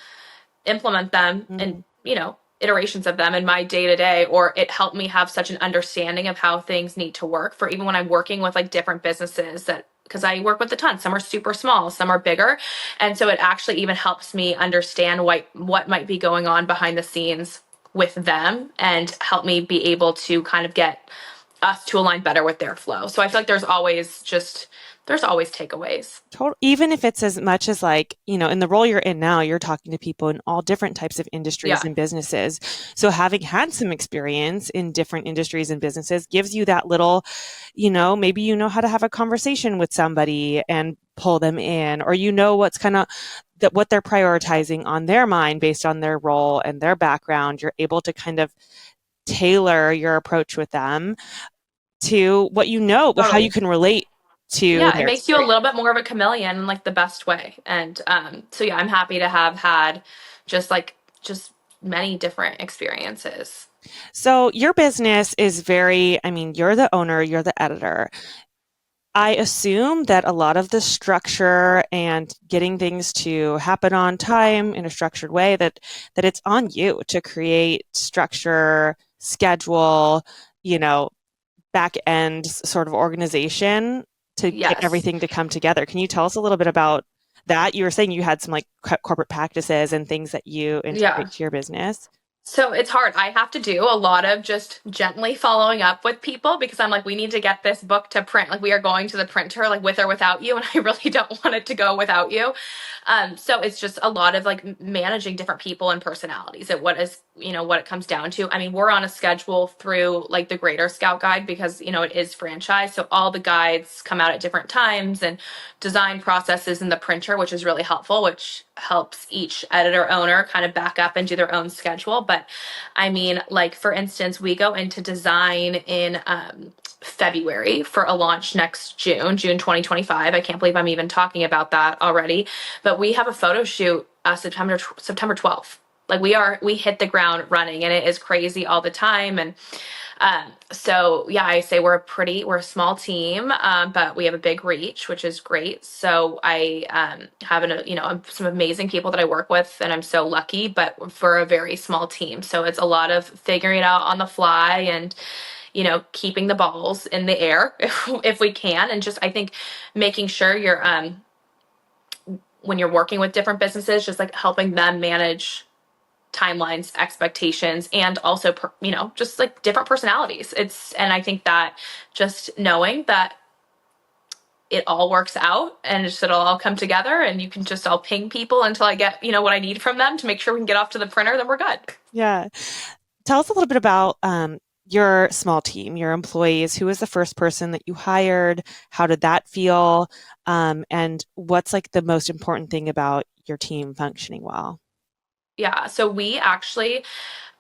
implement them and, Mm. iterations of them in my day to day, or it helped me have such an understanding of how things need to work for even when I'm working with like different businesses that because I work with a ton. Some are super small, some are bigger. And so it actually even helps me understand what might be going on behind the scenes with them and help me be able to kind of get us to align better with their flow. So I feel like there's always takeaways. Total, even if it's as much as like, in the role you're in now, you're talking to people in all different types of industries Yeah, and businesses. So having had some experience in different industries and businesses gives you that little, maybe you know how to have a conversation with somebody and pull them in, or what's kind of that what they're prioritizing on their mind based on their role and their background. You're able to kind of tailor your approach with them to what how you totally. can relate to Yeah, it their makes you a experience. little bit more of a chameleon in like the best way. And so yeah, I'm happy to have had just many different experiences. So your business is I mean, you're the owner, you're the editor. I assume that a lot of the structure and getting things to happen on time in a structured way that it's on you to create structure, schedule, you know, back end sort of organization to get Yes. everything to come together. Can you tell us a little bit about that? You were saying you had some like corporate practices and things that you Yeah. integrate to your business. So it's hard. I have to do a lot of just gently following up with people because I'm like, we need to get this book to print. Like, we are going to the printer, like with or without you, and I really don't want it to go without you. So it's just a lot of like managing different people and personalities. At what is what it comes down to. I mean, we're on a schedule through like the Greater Scout Guide because it is franchise, so all the guides come out at different times and design processes in the printer, which is really helpful, which helps each editor owner kind of back up and do their own schedule. But I mean, like for instance, we go into design in February for a launch next June 2025. I can't believe I'm even talking about that already. But we have a photo shoot September 12th. Like we hit the ground running, and it is crazy all the time. And so yeah, I say we're a small team, but we have a big reach, which is great. So I have some amazing people that I work with, and I'm so lucky. But for a very small team, so it's a lot of figuring it out on the fly and keeping the balls in the air if we can, and just I think making sure you're when you're working with different businesses, just like helping them manage timelines, expectations, and also just like different personalities. And I think that just knowing that it all works out and just it'll all come together, and you can just all ping people until I get what I need from them to make sure we can get off to the printer, then we're good. Yeah. Tell us a little bit about your small team, your employees. Who was the first person that you hired? How did that feel? And what's like the most important thing about your team functioning well? Yeah, so we actually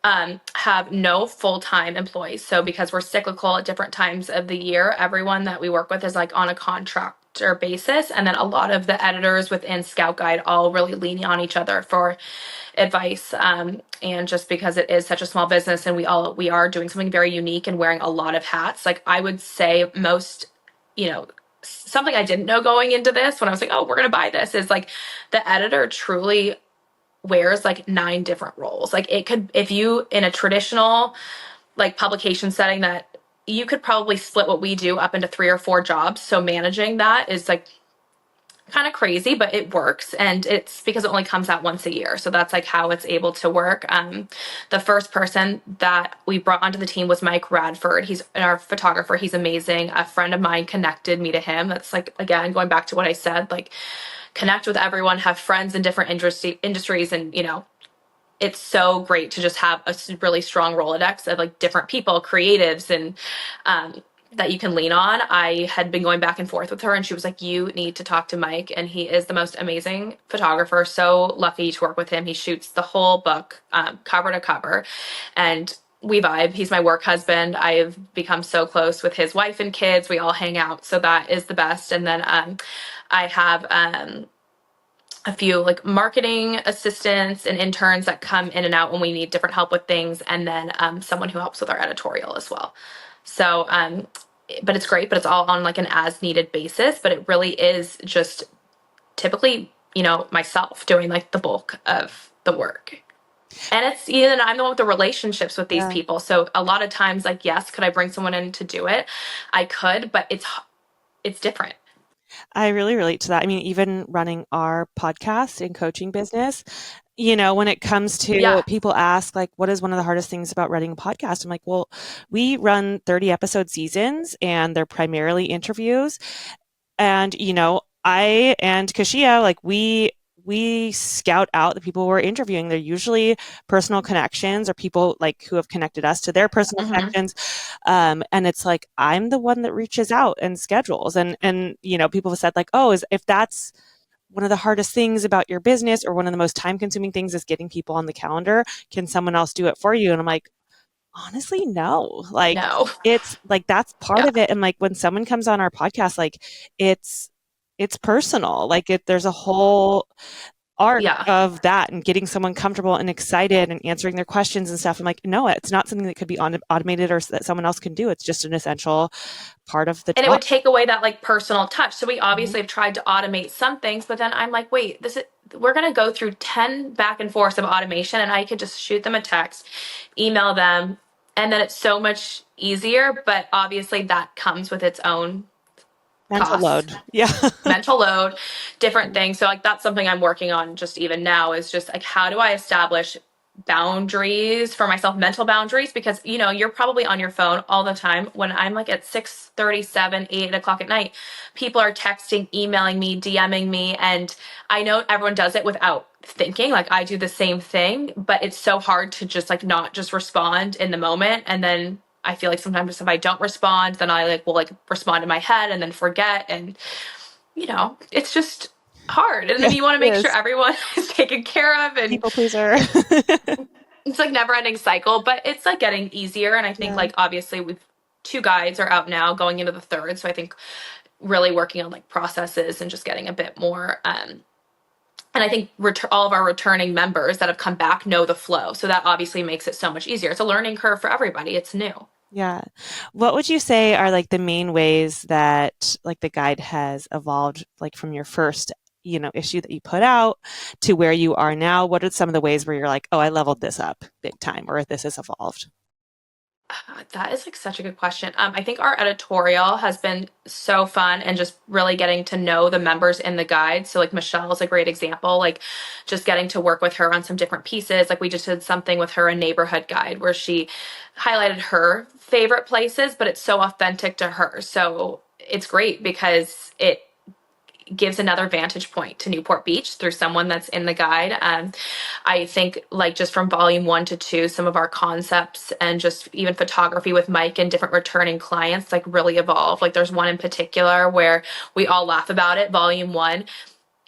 have no full-time employees. So because we're cyclical at different times of the year, everyone that we work with is like on a contractor basis. And then a lot of the editors within Scout Guide all really lean on each other for advice. And just because it is such a small business and we are doing something very unique and wearing a lot of hats, like I would say something I didn't know going into this when I was like, oh, we're going to buy this is like the editor truly wears like 9 different roles. Like it could, if you in a traditional like publication setting, that you could probably split what we do up into 3 or 4 jobs. So managing that is like kind of crazy, but it works. And it's because it only comes out once a year. So that's like how it's able to work. The first person that we brought onto the team was Mike Radford. He's our photographer. He's amazing. A friend of mine connected me to him. That's like, again, going back to what I said, like connect with everyone, have friends in different industries. And, it's so great to just have a really strong Rolodex of like different people, creatives, and that you can lean on. I had been going back and forth with her, and she was like, you need to talk to Mike. And he is the most amazing photographer. So lucky to work with him. He shoots the whole book cover to cover. And we vibe. He's my work husband. I've become so close with his wife and kids. We all hang out. So that is the best. And then I have a few like marketing assistants and interns that come in and out when we need different help with things, and then someone who helps with our editorial as well. So but it's great, but it's all on like an as needed basis, but it really is just typically myself doing like the bulk of the work. And it's even I'm the one with the relationships with these Yeah. people. So a lot of times, like, yes, could I bring someone in to do it? I could, but it's different. I really relate to that. I mean, even running our podcast and coaching business, when it comes to Yeah. people ask, like, what is one of the hardest things about running a podcast? I'm like, well, we run 30 episode seasons and they're primarily interviews. And, I and Kashia, like we scout out the people we're interviewing. They're usually personal connections or people like who have connected us to their personal Hmm. connections. And it's like I'm the one that reaches out and schedules. And people have said like, oh, is if that's one of the hardest things about your business or one of the most time consuming things is getting people on the calendar, can someone else do it for you? And I'm like, honestly, no. Like No. it's like that's part Yeah. of it. And like when someone comes on our podcast, like it's it's personal. Like there's a whole art Yeah. of that and getting someone comfortable and excited and answering their questions and stuff. I'm like, no, it's not something that could be automated or that someone else can do. It's just an essential part of the And it job. would take away that like personal touch. So we Mhm. obviously have tried to automate some things, but then I'm like, wait, this is we're going to go through 10 back and forth of automation, and I could just shoot them a text, email them, and then it's so much easier, but obviously that comes with its own Mental costs, load. Yeah. mental load, different things. So like that's something I'm working on just even now is just like how do I establish boundaries for myself, mental boundaries, because you're probably on your phone all the time. When I'm like at 6:37, 8 o'clock at night, people are texting, emailing me, DMing me, and I know everyone does it without thinking. Like I do the same thing, but it's so hard to just like not just respond in the moment. And then I feel like sometimes if I don't respond, then I like will like respond in my head and then forget. And it's just hard. And then Yes, you want to it make sure is. everyone is taken care of, and People pleaser. it's like never ending cycle, but it's like getting easier. And I think Yeah. like obviously we've two guides are out now going into the third. So I think really working on like processes and just getting a bit more, and I think all of our returning members that have come back know the flow. So that obviously makes it so much easier. It's a learning curve for everybody. It's new. Yeah. What would you say are like the main ways that like the guide has evolved, like from your first, issue that you put out to where you are now? What are some of the ways where you're like, oh, I leveled this up big time, or this has evolved? That is like such a good question. I think our editorial has been so fun and just really getting to know the members in the guide. So like Michelle is a great example, like just getting to work with her on some different pieces. Like we just did something with her, a neighborhood guide where she highlighted her favorite places, but it's so authentic to her. So it's great because it gives another vantage point to Newport Beach through someone that's in the guide. I think like just from volume 1 to 2, some of our concepts and just even photography with Mike and different returning clients like really evolve. Like there's one in particular where we all laugh about it. Volume 1,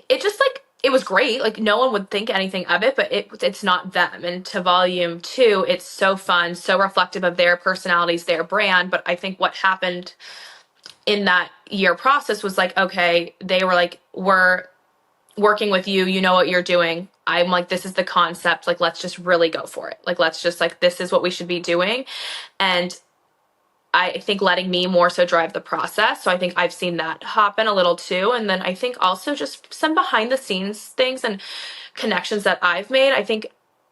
it just like it was great. Like no one would think anything of it, but it's not them. And to volume 2, it's so fun, so reflective of their personalities, their brand. But I think what happened in that year process was like, okay, they were like, we're working with you, you know what you're doing. I'm like, this is the concept. Like, let's just really go for it. Like, let's just like, this is what we should be doing. And I think letting me more so drive the process. So I think I've seen that happen a little too. And then I think also just some behind the scenes things and connections that I've made. I think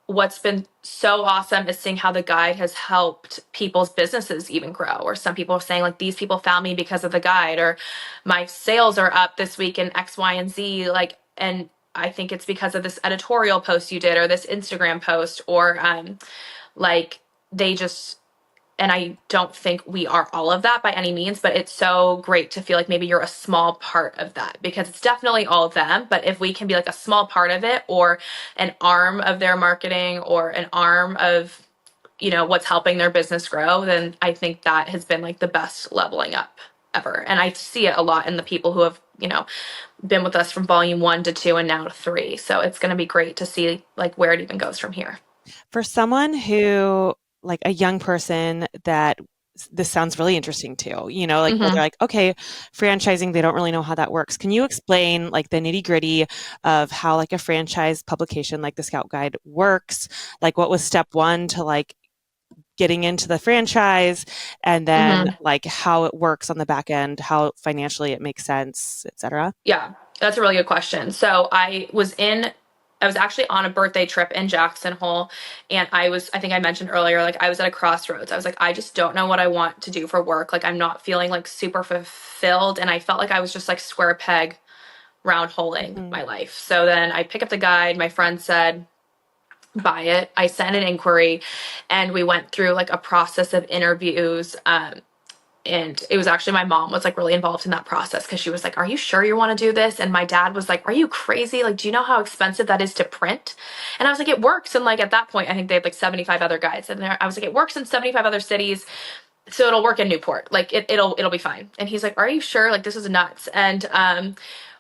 what's been so awesome is seeing how the guide has helped people's businesses even grow. Or some people are saying, like, these people found me because of the guide, or my sales are up this week in X, Y, and Z. Like, and I think it's because of this editorial post you did, or this Instagram post, or like they just and I don't think we are all of that by any means, but it's so great to feel like maybe you're a small part of that because it's definitely all of them. But if we can be like a small part of it or an arm of their marketing or an arm of, what's helping their business grow, then I think that has been like the best leveling up ever. And I see it a lot in the people who have, been with us from volume 1 to 2 and now to 3. So it's going to be great to see like where it even goes from here. For someone who, like a young person that this sounds really interesting to, like where they're Hmm. like, okay, franchising, they don't really know how that works. Can you explain like the nitty gritty of how like a franchise publication like the Scout Guide works? Like what was step one to like getting into the franchise and then Hmm. like how it works on the back end, how financially it makes sense, etc. Yeah, that's a really good question. So I was in I was actually on a birthday trip in Jackson Hole, and I think I mentioned earlier, like I was at a crossroads. I was like, I just don't know what I want to do for work. Like I'm not feeling like super fulfilled, and I felt like I was just like square peg round holing Mhm. my life. So then I pick up the guide. My friend said, buy it. I sent an inquiry, and we went through like a process of interviews. And it was actually my mom was like really involved in that process because she was like, are you sure you want to do this? And my dad was like, are you crazy? Like, do you know how expensive that is to print? And I was like, it works. And like at that point, I think they had like 75 other guides. And there I was like, it works in 75 other cities, so it'll work in Newport. Like it'll be fine. And he's like, are you sure? Like this is nuts. And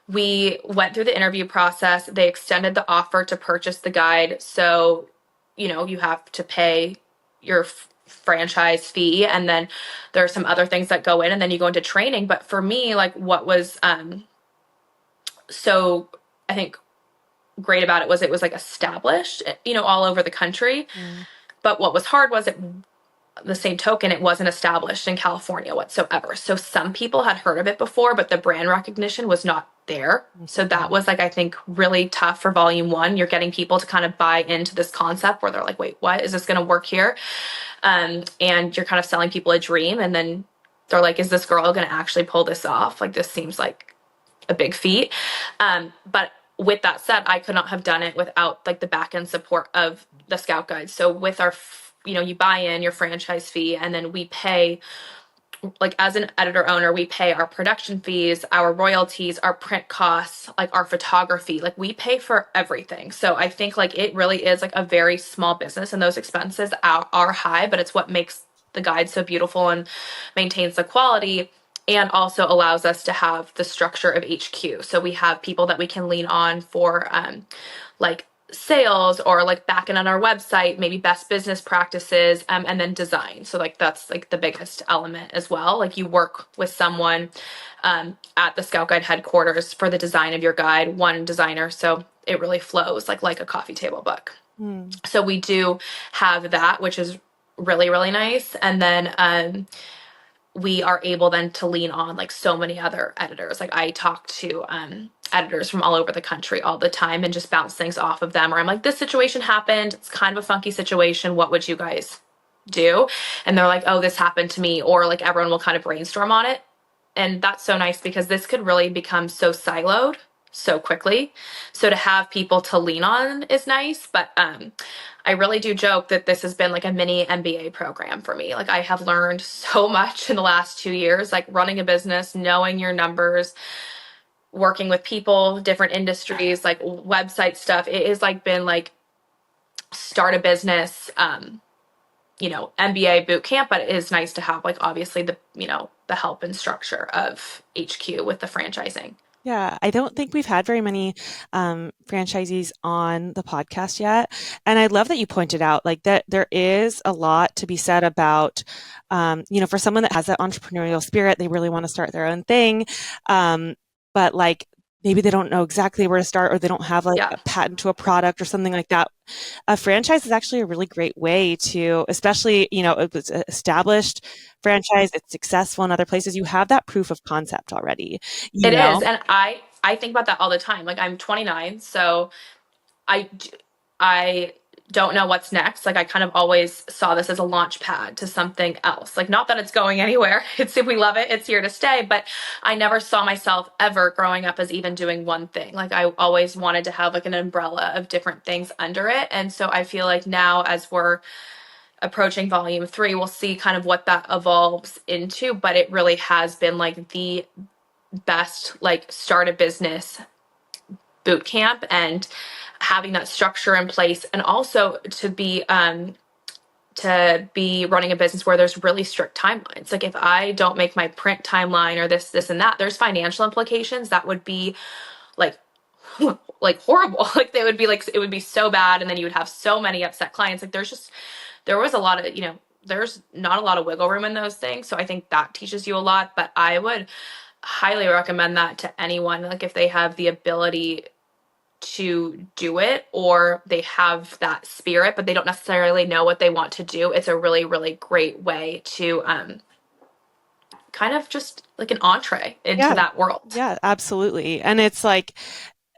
we went through the interview process. They extended the offer to purchase the guide. So, you have to pay your franchise fee, and then there are some other things that go in, and then you go into training. But for me, like what was so I think great about it was like established, all over the country. Mm. But what was hard was the same token, it wasn't established in California whatsoever. So some people had heard of it before, but the brand recognition was not there. So that Mhm. was like, I think, really tough for volume one. You're getting people to kind of buy into this concept where they're like, wait, what is this going to work here? And you're kind of selling people a dream. And then they're like, is this girl going to actually pull this off? Like, this seems like a big feat. But with that said, I could not have done it without like the back end support of the Scout Guide. So with our, you buy in your franchise fee, and then we pay, like as an editor owner, we pay our production fees, our royalties, our print costs, like our photography, like we pay for everything. So I think like it really is like a very small business, and those expenses are high, but it's what makes the guide so beautiful and maintains the quality, and also allows us to have the structure of HQ. So we have people that we can lean on for like sales, or like backing on our website, maybe best business practices, and then design. So like that's like the biggest element as well. Like you work with someone at the Scout Guide headquarters for the design of your guide, one designer. So it really flows like a coffee table book. Mm. So we do have that, which is really, really nice. And then we are able then to lean on like so many other editors. Like I talk to editors from all over the country all the time and just bounce things off of them. Or I'm like, this situation happened. It's kind of a funky situation. What would you guys do? And they're like, oh, this happened to me. Or like everyone will kind of brainstorm on it. And that's so nice because this could really become so siloed so quickly. So to have people to lean on is nice. But I really do joke that this has been like a mini MBA program for me. Like I have learned so much in the last 2 years, like running a business, knowing your numbers, working with people, different industries, like website stuff. It has like been like start a business, MBA boot camp, but it is nice to have like obviously the help and structure of HQ with the franchising. Yeah, I don't think we've had very many franchisees on the podcast yet. And I love that you pointed out like that there is a lot to be said about, for someone that has that entrepreneurial spirit, they really want to start their own thing. But like maybe they don't know exactly where to start, or they don't have like Yeah, a patent to a product or something like that. A franchise is actually a really great way to, especially, it was an established franchise, it's successful in other places. You have that proof of concept already, you it is. know? And I think about that all the time. Like I'm 29, so I I don't know what's next. Like I kind of always saw this as a launch pad to something else. Like not that it's going anywhere. It's if we love it, it's here to stay, but I never saw myself ever growing up as even doing one thing. Like I always wanted to have like an umbrella of different things under it. And so I feel like now as we're approaching volume 3, we'll see kind of what that evolves into, but it really has been like the best like start a business boot camp, and having that structure in place, and also to be running a business where there's really strict timelines. Like if I don't make my print timeline or this and that, there's financial implications that would be like like horrible. Like they would be like it would be so bad, and then you would have so many upset clients. Like there was a lot of there's not a lot of wiggle room in those things. So I think that teaches you a lot. But I would highly recommend that to anyone. Like if they have the ability to do it, or they have that spirit but they don't necessarily know what they want to do, it's a really, really great way to kind of just like an entree into Yeah, that world. yeah, absolutely. And it's like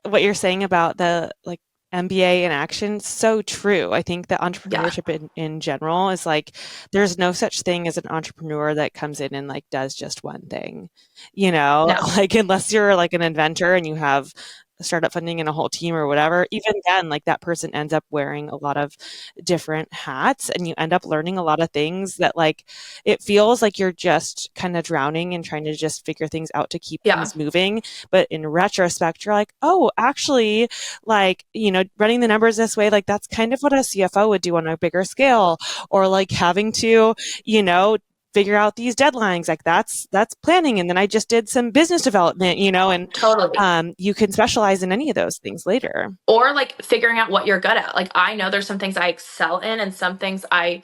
what you're saying about the like MBA in action, so true. I think that Yeah. entrepreneurship in general is like there's no such thing as an entrepreneur that comes in and like does just one thing, you know, No. like unless you're like an inventor and you have startup funding and a whole team or whatever, even then, like that person ends up wearing a lot of different hats and you end up learning a lot of things that like it feels like you're just kind of drowning and trying to just figure things out to keep Yeah. things moving. But in retrospect, you're like, oh, actually, like, you know, running the numbers this way, like that's kind of what a CFO would do on a bigger scale, or like having to, you know, figure out these deadlines, like that's planning. And then I just did some business development, you know, and Totally. you can specialize in any of those things later. Or like figuring out what you're good at. Like I know there's some things I excel in and some things I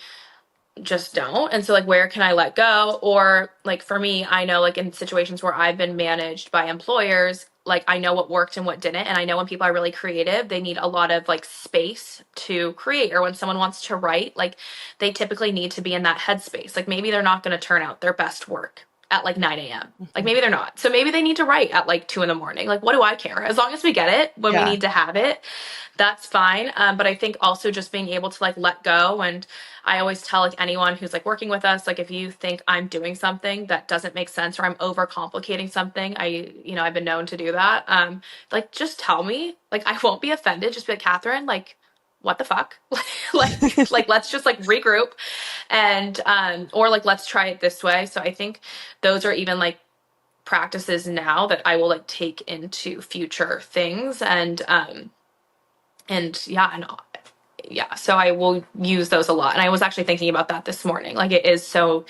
just don't. And so like where can I let go? Or like for me, I know like in situations where I've been managed by employers, like I know what worked and what didn't. And I know when people are really creative, they need a lot of like space to create. Or when someone wants to write, like they typically need to be in that headspace. Like maybe they're not going to turn out their best work at like 9 a.m. Like Mhm. maybe they're not. So maybe they need to write at like 2 in the morning. Like what do I care? As long as we get it when we Yeah. need to have it, that's fine. But I think also just being able to like let go. And I always tell like anyone who's like working with us, like if you think I'm doing something that doesn't make sense or I'm overcomplicating something, I've been known to do that. Like just tell me. Like I won't be offended. Just be like, Catherine, like what the fuck? like let's just like regroup and or like let's try it this way. So I think those are even like practices now that I will like take into future things and yeah, and yeah, so I will use those a lot. And I was actually thinking about that this morning. Like it is so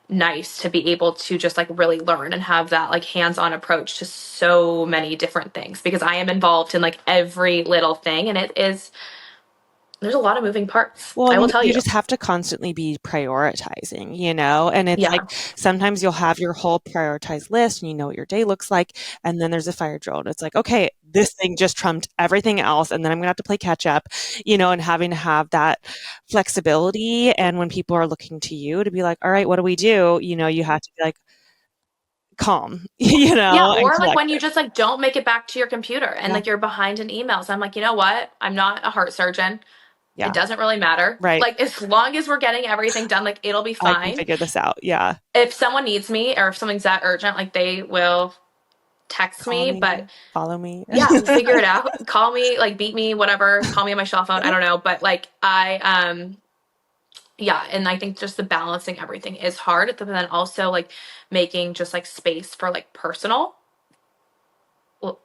nice to be able to just like really learn and have that like hands-on approach to so many different things because I am involved in like every little thing and it is there's a lot of moving parts. Well, I and will you, tell you you. just have to constantly be prioritizing, you know? And it's like Yeah. sometimes you'll have your whole prioritized list and you know what your day looks like. And then there's a fire drill. And it's like, okay, this thing just trumped everything else. And then I'm going to have to play catch up, you know, and having to have that flexibility. And when people are looking to you to be like, all right, what do we do? You know, you have to be like calm, you Yeah, know, and or like when you collected. just like don't make it back to your computer and Yeah. like you're behind in emails. I'm like, you know what? I'm not a heart surgeon. It Yeah. doesn't really matter. Right. Like as long as we're getting everything done, like it'll be I can fine. figure this out. Yeah. If someone needs me or if something's that urgent, like they will text Call me, but me, follow me. yeah, we'll figure it out. Call me, like beat me, whatever. Call me on my cell phone. I don't know, but like yeah, and I think just the balancing everything is hard, but then also like making just like space for like personal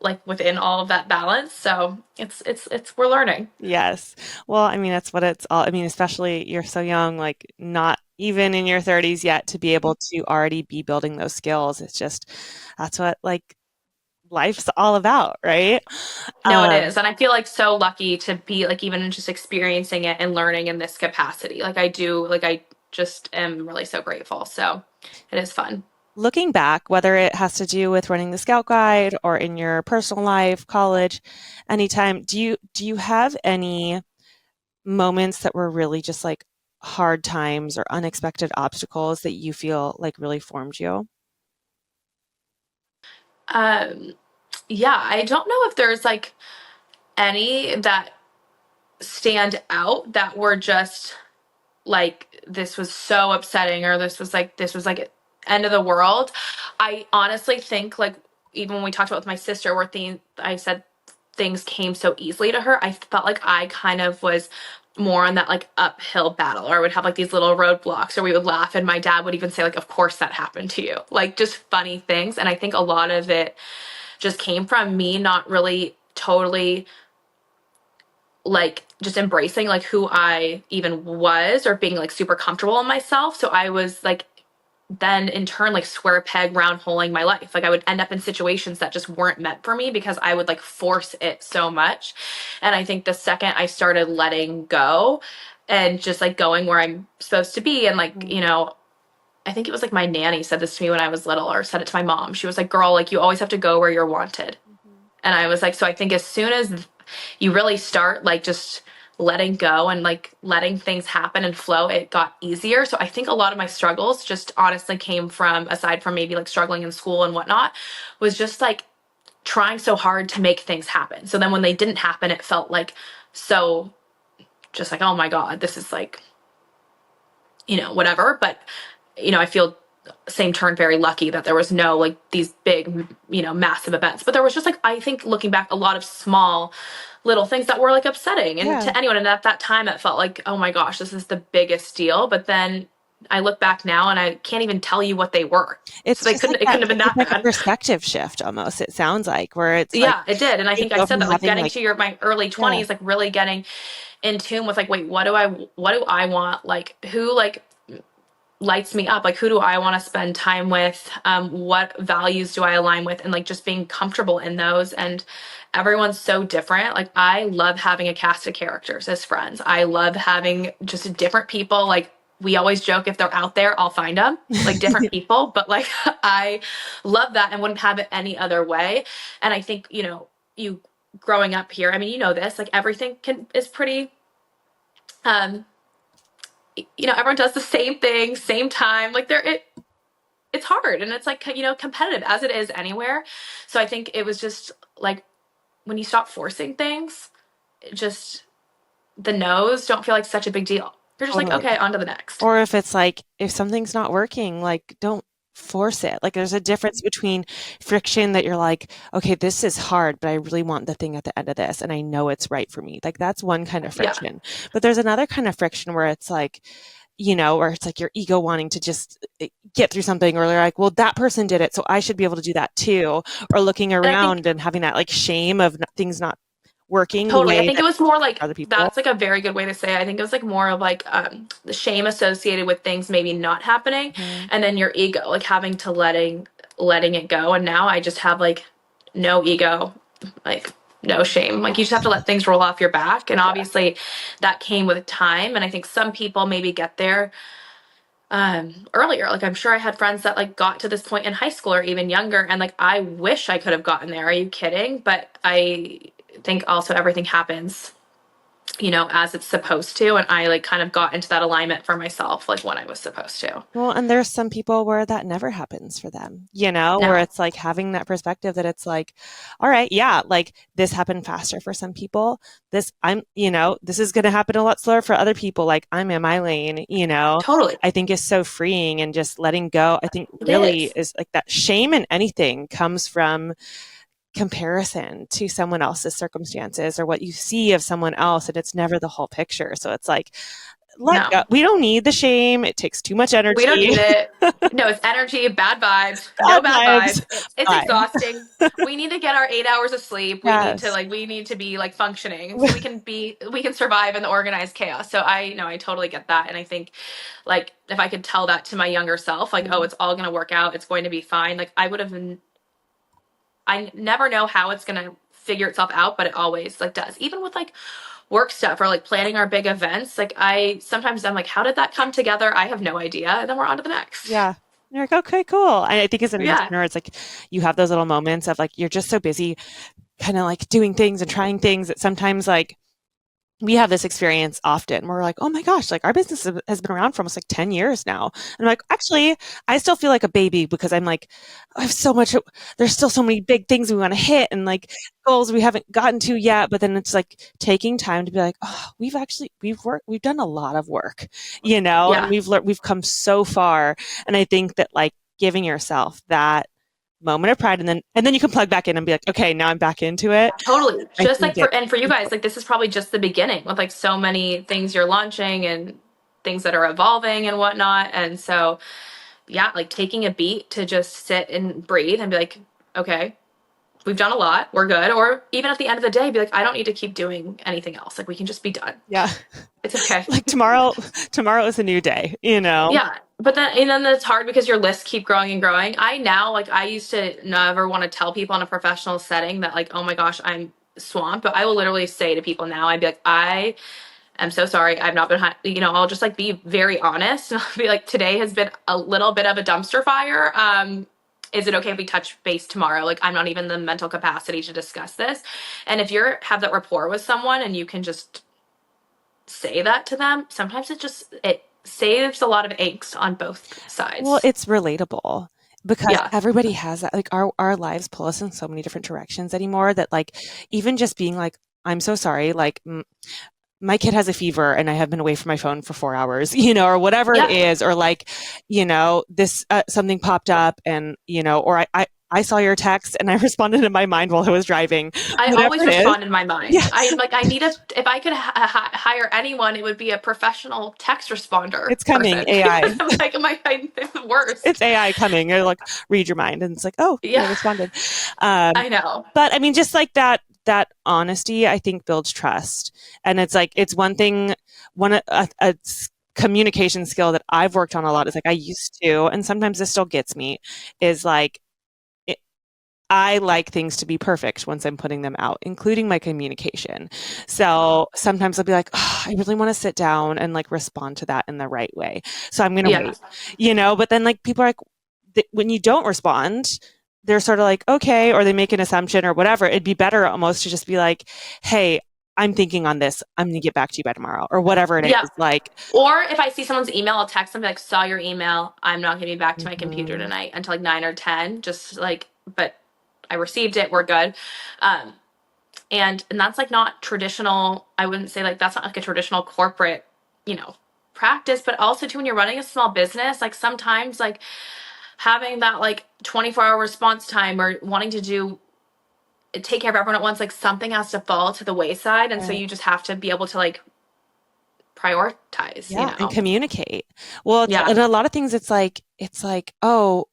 like within all of that balance. So it's we're learning. Yes. Well, I mean, that's what it's all, I mean, especially you're so young, like not even in your 30s yet to be able to already be building those skills. It's just, that's what like life's all about, right? No, it Um, is. And I feel like so lucky to be like even just experiencing it and learning in this capacity. Like I do, like I just am really so grateful. So it is fun. Looking back, whether it has to do with running the Scout Guide or in your personal life, college, anytime, do you have any moments that were really just like hard times or unexpected obstacles that you feel like really formed you? Um yeah, I don't know if there's like any that stand out that were just like this was so upsetting or this was like end of the world. I honestly think like even when we talked about with my sister where I said things came so easily to her, I felt like I kind of was more on that like uphill battle or I would have like these little roadblocks or we would laugh and my dad would even say like of course that happened to you, like just funny things. And I think a lot of it just came from me not really totally like just embracing like who I even was or being like super comfortable in myself. So I was like then in turn like square peg round holing my life. Like I would end up in situations that just weren't meant for me because I would like force it so much. And I think the second I started letting go and just like going where I'm supposed to be and like, Mhm. you know, I think it was like my nanny said this to me when I was little or said it to my mom. She was like, "Girl, like you always have to go where you're wanted." Mhm. And I was like, so I think as soon as you really start like just letting go and like letting things happen and flow, it got easier. So I think a lot of my struggles just honestly came from, aside from maybe like struggling in school and whatnot, was just like trying so hard to make things happen. So then when they didn't happen, it felt like so just like, oh my God, this is like, whatever. But, I feel same turn very lucky that there was no like these big, massive events. But there was just like, I think looking back, a lot of small little things that were like upsetting and Yeah. to anyone. And at that time it felt like, oh my gosh, this is the biggest deal. But then I look back now and I can't even tell you what they were. It's So just like it that, couldn't have been it's that like a bad. perspective shift almost, it sounds like, where it's like Yeah, it did. And I you think I go said from that like having getting like, to my early yeah, 20s, like really getting in tune with like, wait, what do I want? Like who like lights me up? Like who do I want to spend time with? What values do I align with? And like just being comfortable in those. And everyone's so different. Like I love having a cast of characters as friends. I love having just different people. Like we always joke, if they're out there, I'll find them, like different people. But like I love that and wouldn't have it any other way. And I think, you growing up here, I mean, this, like everything is pretty um everyone does the same thing, same time. Like it's hard and it's like, competitive as it is anywhere. So I think it was just like when you stop forcing things, it just the no's don't feel like such a big deal. You're just like, totally. okay, on to the next. Or if it's like, if something's not working, like, don't force it. Like, there's a difference between friction that you're like, okay, this is hard, but I really want the thing at the end of this, and I know it's right for me. Like, that's one kind of Yeah, friction. But there's another kind of friction where it's like, where it's like your ego wanting to just get through something, or they're like, well, that person did it, so I should be able to do that too. Or looking and I think around and having that like shame of things not working the totally. I way think that it was more like other people. that's like a very good way to say it. I think it was like more of like the shame associated with things maybe not happening, Mhm. and then your ego like having to letting it go. And now I just have like no ego, like no shame. Like you just have to let things roll off your back. And Yeah. obviously that came with time. And I think some people maybe get there earlier. Like I'm sure I had friends that like got to this point in high school or even younger, and like I wish I could have gotten there. Are you kidding? But I think also everything happens, as it's supposed to, and I like kind of got into that alignment for myself like when I was supposed to. Well, and there's some people where that never happens for them, where No, it's like having that perspective that it's like, all right, yeah, like this happened faster for some people. This is going to happen a lot slower for other people. Like I'm in my lane. totally. I think is so freeing, and just letting go, I think It really is. is like that shame in anything comes from comparison to someone else's circumstances or what you see of someone else, and it's never the whole picture. So it's like, let go. No, We don't need the shame. It takes too much we don't energy. need it. No, it's energy, bad vibes, no Bad bad vibes. vibes. It's Fine. exhausting. We need to get our 8 hours of sleep. Yes. We need to be like functioning so we can survive in the organized chaos. So I know I totally get that. And I think like if I could tell that to my younger self, like, oh, it's all going to work out. It's going to be fine. Like I would have, I never know how it's going to figure itself out, but it always like does. Even with like work stuff or like planning our big events, like I'm like, how did that come together? I have no idea. And then we're on to the next. Yeah. You're like, okay, cool. I think as an Yeah, entrepreneur, it's like you have those little moments of like you're just so busy kind of like doing things and trying things that sometimes like we have this experience often where we're like, oh my gosh, like our business has been around for almost like 10 years now. And I'm like, actually, I still feel like a baby because I'm like, I have so much, there's still so many big things we want to hit and like goals we haven't gotten to yet. But then it's like taking time to be like, oh, we've done a lot of work, and yeah, we've come so far. And I think that like giving yourself that moment of pride and then you can plug back in and be like, okay, now I'm back into it. totally. I Just think like it, for you guys, like this is probably just the beginning with like so many things you're launching and things that are evolving and whatnot. And so, yeah, like taking a beat to just sit and breathe and be like, okay, we've done a lot, we're good. Or even at the end of the day, be like, I don't need to keep doing anything else. Like we can just be done. yeah. It's okay. Like tomorrow is a new day. Yeah. But then it's hard because your lists keep growing and growing. I now like I used to never want to tell people in a professional setting that like, oh my gosh, I'm swamped. But I will literally say to people now, I'd be like, I am so sorry. I've not been, I'll just like be very honest and I'll be like, today has been a little bit of a dumpster fire. Is it okay if we touch base tomorrow? Like I'm not even the mental capacity to discuss this. And if you're have that rapport with someone and you can just say that to them, sometimes it saves a lot of angst on both Well, sides. it's relatable. because Yeah. everybody has that. Like our lives pull us in so many different directions anymore that like even just being like, I'm so sorry, like my kid has a fever and I have been away from my phone for 4 hours, or whatever it Yeah. is, or like, this something popped up and, or I saw your text and I responded in my mind while I was driving, I whatever always it is. respond in my mind. Yeah, I like I need a if I could hire anyone, it would be a professional text responder it's coming, person. AI. Like it's the worst. It's AI coming. You're like, read your mind. And it's like, oh, yeah, I Yeah, responded. Um, I know. but I mean, just like that honesty, I think builds trust. And it's like, it's one thing, a communication skill that I've worked on a lot is like I used to, and sometimes this still gets me, is like, it, I like things to be perfect once I'm putting them out, including my communication. So sometimes I'll be like, oh, I really want to sit down and like respond to that in the right way. So I'm going to Yeah, wait, but then like people are like, when you don't respond, they're sort of like, okay, or they make an assumption or whatever. It'd be better almost to just be like, hey, I'm thinking on this. I'm going to get back to you by tomorrow or whatever it yeah. is. Like, Or if I see someone's email, I'll text them like, "Saw your email. I'm not getting back to my computer mhm, tonight until like 9 or 10." Just like, but I received it. We're good. Um, and that's like not traditional. I wouldn't say like that's not like a traditional corporate, you know, practice. But also too, when you're running a small business, like sometimes like having that like 24-hour response time or wanting to do take care of everyone at once, like something has to fall to the wayside, and so right. you just have to be able to like prioritize, you Yeah, and know. communicate. Well, Yeah, and a lot of things it's like, oh,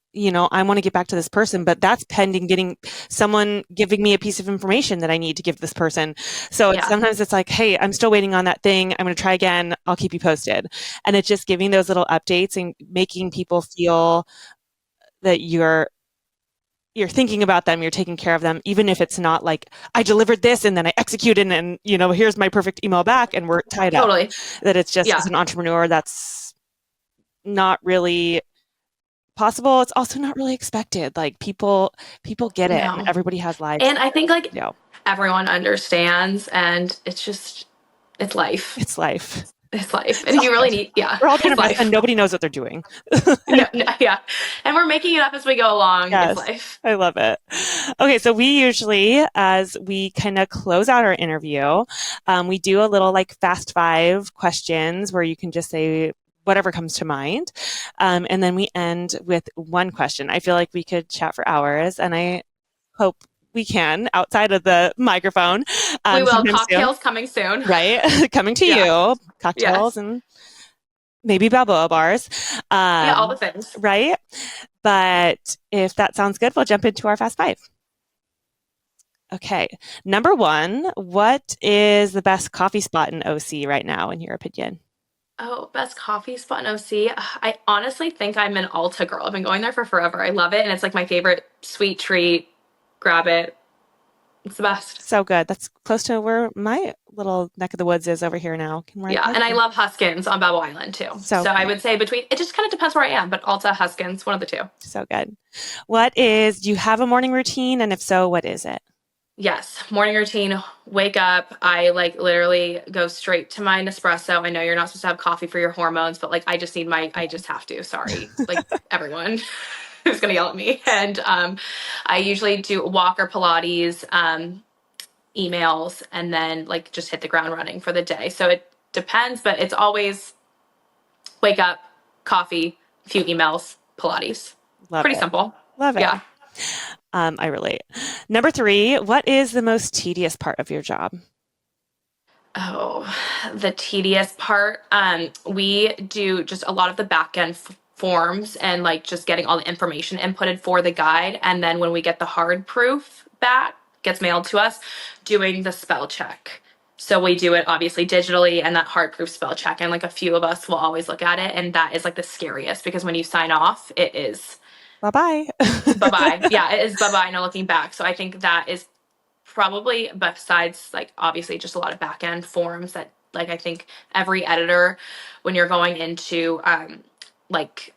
I want to get back to this person, but that's pending getting someone giving me a piece of information that I need to give this person. So yeah, sometimes it's like, hey, I'm still waiting on that thing. I'm going to try again. I'll keep you posted. And it's just giving those little updates and making people feel that you're thinking about them, you're taking care of them, even if it's not like I delivered this and then I executed and here's my perfect email back and we're tied up. totally. That it's just as Yeah, an entrepreneur, that's not really possible. It's also not really expected. Like people get it and no. everybody has lives. And I think like You know, everyone understands, and it's just it's life. it's life. It's life, It's and all you really good. need yeah, We're all trying to it's pretend life. nobody knows what they're doing. No, no, yeah, and we're making it up as we go along. It's Yes, life. I love it. Okay, so we usually, as we kind of close out our interview, we do a little like fast five questions where you can just say whatever comes to mind. And then we end with one question. I feel like we could chat for hours, and I hope we can outside of the microphone We will. sometime soon, Cocktails coming soon. right? Coming to Yeah. you, cocktails Yes. and maybe Balboa bars, Yeah. All the things. right? But if that sounds good, we'll jump into our fast five. Okay. Number one, what is the best coffee spot in OC right now, in your opinion? Oh, best coffee spot in OC. I honestly think I'm an Alta girl. I've been going there for forever. I love it, and it's like my favorite sweet treat. Grab it. It's the best. So good. That's close to where my little neck of the woods is over here now. Can ride Yeah, and I bicycle. love Huskins on Balboa Island too. So So I good. would say between it just kind of depends where I am, but Alta, Huskins, one of the two. So good. Do you have a morning routine? And if so, what is it? Yes, morning routine. Wake up. I like literally go straight to my Nespresso. I know you're not supposed to have coffee for your hormones, but like I just need my. I just have to. Sorry, like everyone who's gonna yell at me. And I usually do walk or Pilates, emails, and then like just hit the ground running for the day. So it depends, but it's always wake up, coffee, few emails, Pilates. Love Pretty it. simple. Love it. Yeah. I relate. Number three, what is the most tedious part of your job? Oh, the tedious part. We do just a lot of the back end forms and like just getting all the information inputted for the guide. And then when we get the hard proof back, gets mailed to us, doing the spell check. So we do it obviously digitally and that hard proof spell check. And like a few of us will always look at it. And that is like the scariest because when you sign off, it is Bye bye. bye bye. Yeah, it is bye bye, no looking back. So I think that is probably besides like obviously just a lot of back end forms that like I think every editor when you're going into like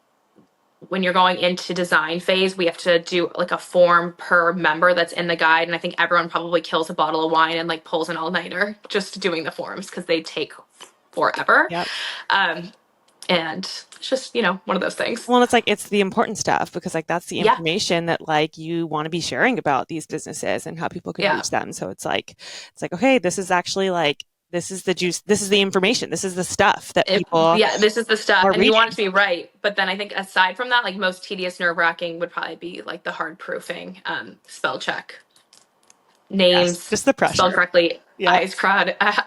when you're going into design phase we have to do like a form per member that's in the guide, and I think everyone probably kills a bottle of wine and like pulls an all-nighter just doing the forms because they take forever. Yep. um And it's just, one of those things. Well, it's like it's the important stuff because like that's the Yeah. information that like you want to be sharing about these businesses and how people can Yeah. reach them. So it's like okay, this is actually like this is the juice, this is the information, this is the stuff that people Yeah, this is the stuff. are And you want it reading. to be right. But then I think aside from that, like most tedious, nerve wracking would probably be like the hard proofing, spell check, Yes, names just the spelled pressure. correctly, Yep.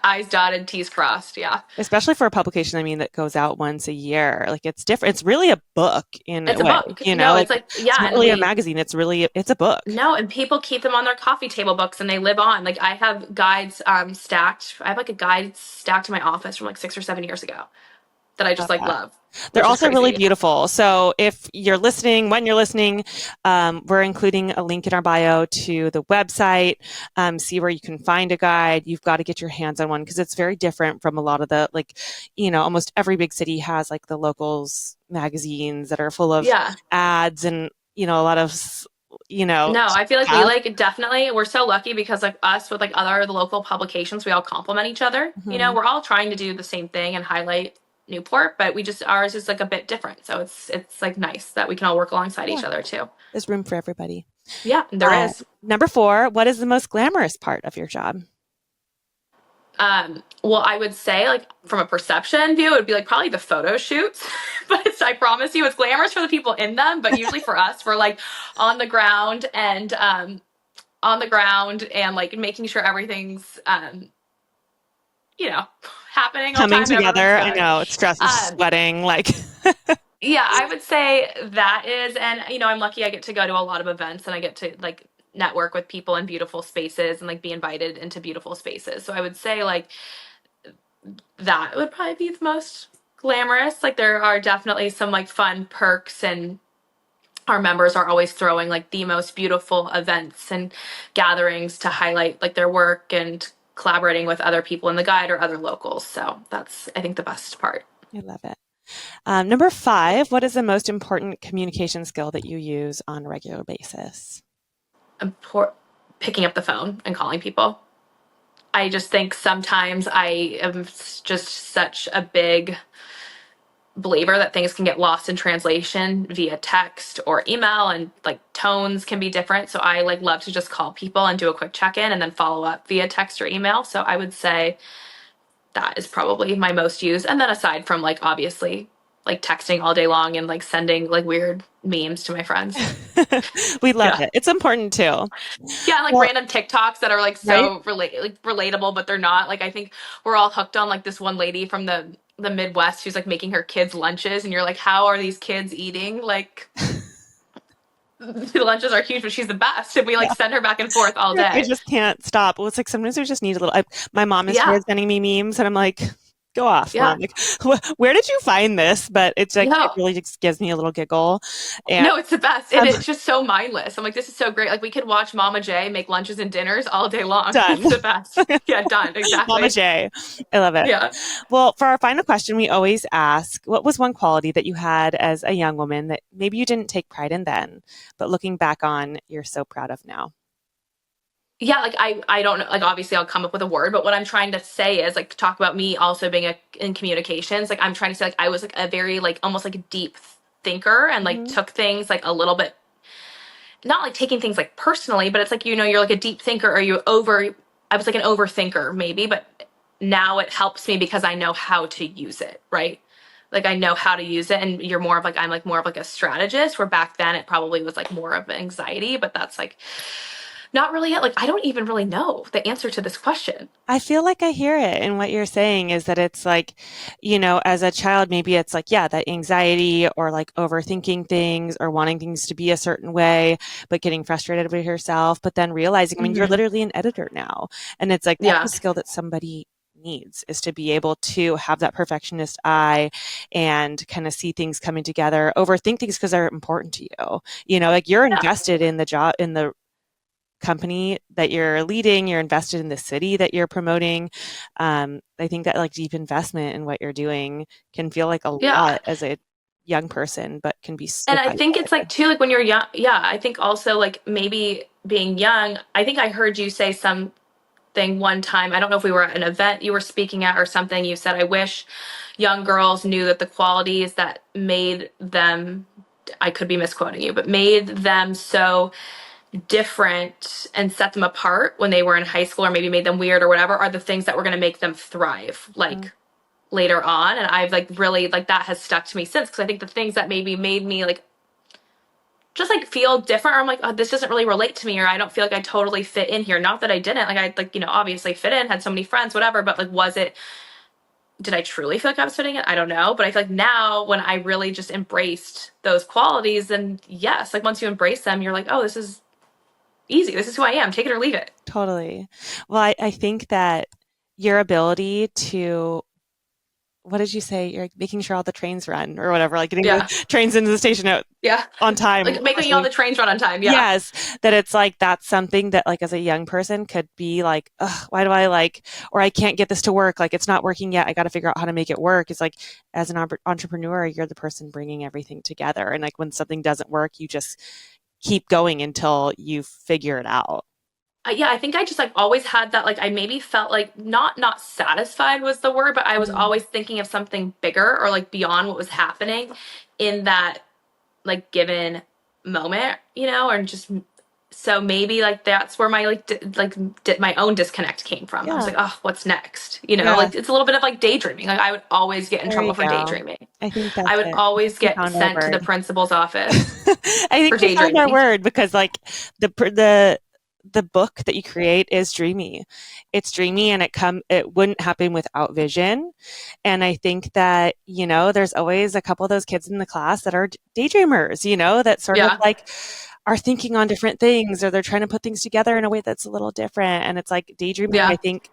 I's dotted, T's crossed. Yeah. Especially for a publication, I mean, that goes out once a year. Like it's different. It's really a book in It's a a way, book. No, like it's like, it's yeah. not And really a magazine. It's a book. no, and people keep them on their coffee table books and they live on. Like I have guides stacked. I have like a guide stacked in my office from like 6 or 7 years ago that I just Love like that. love, They're which is also really crazy. beautiful. So if you're listening, when you're listening, we're including a link in our bio to the website. See where you can find a guide. You've got to get your hands on one because it's very different from a lot of the like, almost every big city has like the locals magazines that are full of Yeah. ads and a lot of No, I feel like we stuff. like definitely we're so lucky because like us with like other the local publications, we all complement each other. Mhm. We're all trying to do the same thing and highlight Newport, but we just ours is like a bit different. So it's like nice that we can all work alongside Yeah, each other too. there's room for everybody. Yeah, there is. Number 4, what is the most glamorous part of your job? Well, I would say like from a perception view, it would be like probably the photo shoots. But I promise you, it's glamorous for the people in them. But usually for us, we're like on the ground and like making sure everything's you know happening all the Coming time and everyone's together. I good. know it's stressful, Um, sweating, like yeah, I would say that is, and I'm lucky I get to go to a lot of events and I get to like network with people in beautiful spaces and like be invited into beautiful spaces. So I would say like that would probably be the most glamorous. Like there are definitely some like fun perks and our members are always throwing like the most beautiful events and gatherings to highlight like their work and collaborating with other people in the guide or other locals. So that's I think the best part. I love it. Number 5, what is the most important communication skill that you use on a regular basis? Import- Picking up the phone and calling people. I just think sometimes I am just such a big believer that things can get lost in translation via text or email and like tones can be different. So I like love to just call people and do a quick check-in and then follow up via text or email. So I would say that is probably my most used. And then aside from like obviously like texting all day long and like sending like weird memes to my friends. We love Yeah. it. It's important too. Yeah, like Well, random TikToks that are like right? so relatable, but they're not. Like I think we're all hooked on like this one lady from the Midwest who's like making her kids lunches, and you're like, how are these kids eating? Like the lunches are huge, but she's the best, and we like send her back and forth all I day. just can't stop. Well, it's like sometimes we just need a little. My mom is Yeah, sending me memes, and I'm like, "Go off, yeah. mom! Like, where did you find this?" But it's like it No, really just gives me a little giggle, and no, it's the best, and I'm it's just so mindless. I'm like, this is so great. Like we could watch Mama J make lunches and dinners all day long. done. It's the best. Yeah, done Mama exactly. J, I love it. Yeah. Well, for our final question, we always ask, what was one quality that you had as a young woman that maybe you didn't take pride in then, but looking back on, you're so proud of now? Yeah, like I don't know, like obviously I'll come up with a word, but what I'm trying to say is like to talk about me also being in communications. Like I'm trying to say like I was like a very like almost like a deep thinker and like Hmm. took things like a little bit, not like taking things like personally, but it's like you're like a deep thinker or you over. I was like an overthinker maybe, but now it helps me because I know how to use it, right? Like I know how to use it, and you're more of like I'm like more of like a strategist. Where back then it probably was like more of anxiety, but that's like not really it. Like, I don't even really know the answer to this question. I feel like I hear it. And what you're saying is that it's like, as a child, maybe it's like, yeah, that anxiety or like overthinking things or wanting things to be a certain way, but getting frustrated with yourself. But then realizing, I mean, you're Hmm. literally an editor now. And it's like, that's a Yeah. skill that somebody needs is to be able to have that perfectionist eye and kind of see things coming together, overthink things because they're important to you. Like you're Yeah. invested in the job, in the company that you're leading, you're invested in the city that you're promoting. I think that like deep investment in what you're doing can feel like a lot Yeah. as a young person, but can be so And I think valuable it's like, later. too, like when you're young. Yeah. I think also, like, maybe being young, I think I heard you say something one time. I don't know if we were at an event you were speaking at or something. You said, I wish young girls knew that the qualities that made them, I could be misquoting you, but made them so different and set them apart when they were in high school, or maybe made them weird or whatever, are the things that were going to make them thrive like later on. And I've like really like that has stuck to me since, because I think the things that maybe made me like just like feel different, or I'm like, oh, this doesn't really relate to me, or I don't feel like I totally fit in here. Not that I didn't, like I like, you know, obviously fit in, had so many friends, whatever, but like did I truly feel like I was fitting in? I don't know. But I feel like now when I really just embraced those qualities, then yes, like once you embrace them, you're like, oh, this is easy. This is who I am. Take it or leave it. Totally. Well, I think that your ability to, what did you say? You're making sure all the trains run or whatever, like getting the trains into the station on time. Like making all the trains run on time. Yeah. Yes. That it's like, that's something that like as a young person could be like, why do I like, or I can't get this to work. Like it's not working yet. I got to figure out how to make it work. It's like, as an entrepreneur, you're the person bringing everything together. And like when something doesn't work, you just keep going until you figure it out. Yeah, I think I just like always had that, like I maybe felt like not satisfied was the word, but I was always thinking of something bigger or like beyond what was happening in that like given moment, you know, or just so maybe like that's where my my own disconnect came from. I was like, oh, what's next? You know, like it's a little bit of like daydreaming. Like I would always get in trouble for daydreaming. I think that's I would always get sent to the principal's office. I think we found our word, because like the book that you create is dreamy. It's dreamy, and it wouldn't happen without vision. And I think that, you know, there's always a couple of those kids in the class that are daydreamers, you know, that sort of like are thinking on different things, or they're trying to put things together in a way that's a little different. And it's like daydreaming, I think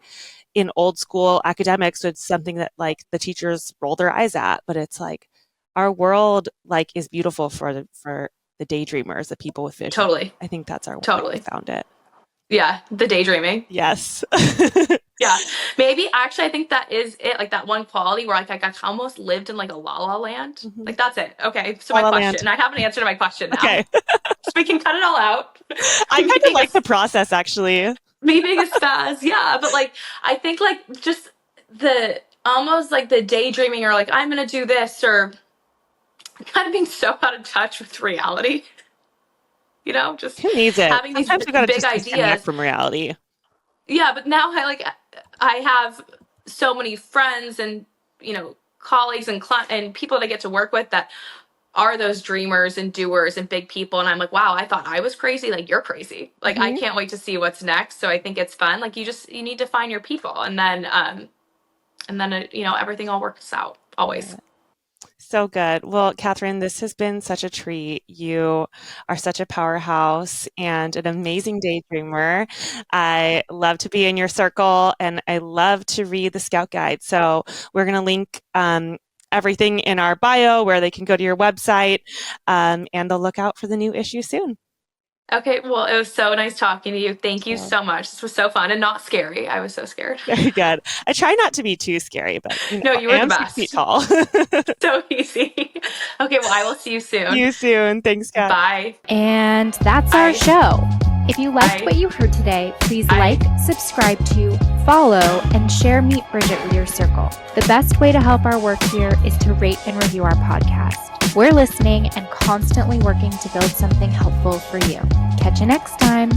in old school academics, it's something that like the teachers roll their eyes at, but it's like our world like is beautiful for the daydreamers, the people with vision. Totally. I think that's our word. Totally. We found it. Yeah, the daydreaming. Yes. Yeah, maybe actually I think that is it, like that one quality where like I almost lived in like a la la land. Like that's it. Okay, so my question, I have an answer to my question now. Okay. So we can cut it all out. I kind of like the process, actually. Me being a spaz, yeah, but like I think like just the almost like the daydreaming, or like I'm gonna do this, or kind of being so out of touch with reality. You know, just who needs it? Having these big ideas from reality. Yeah, but now I have so many friends and, you know, colleagues and people that I get to work with that are those dreamers and doers and big people, and I'm like, wow, I thought I was crazy. Like you're crazy. Like I can't wait to see what's next. So I think it's fun. Like you need to find your people, and then you know, everything all works out always. So good. Well, Catherine, this has been such a treat. You are such a powerhouse and an amazing daydreamer. I love to be in your circle, and I love to read the Scout Guide. So we're going to link everything in our bio where they can go to your website, and they'll look out for the new issue soon. Okay, well, it was so nice talking to you. Thank you so much. This was so fun and not scary. I was so scared. Very good. I try not to be too scary, but no, you were the best. 6 feet tall. So easy. Okay, well, I will see you soon. See you soon. Thanks, Kat. Bye. And that's our show. If you liked what you heard today, please like, subscribe to, follow, and share Meet Bridget with your circle. The best way to help our work here is to rate and review our podcast. We're listening and constantly working to build something helpful for you. Catch you next time.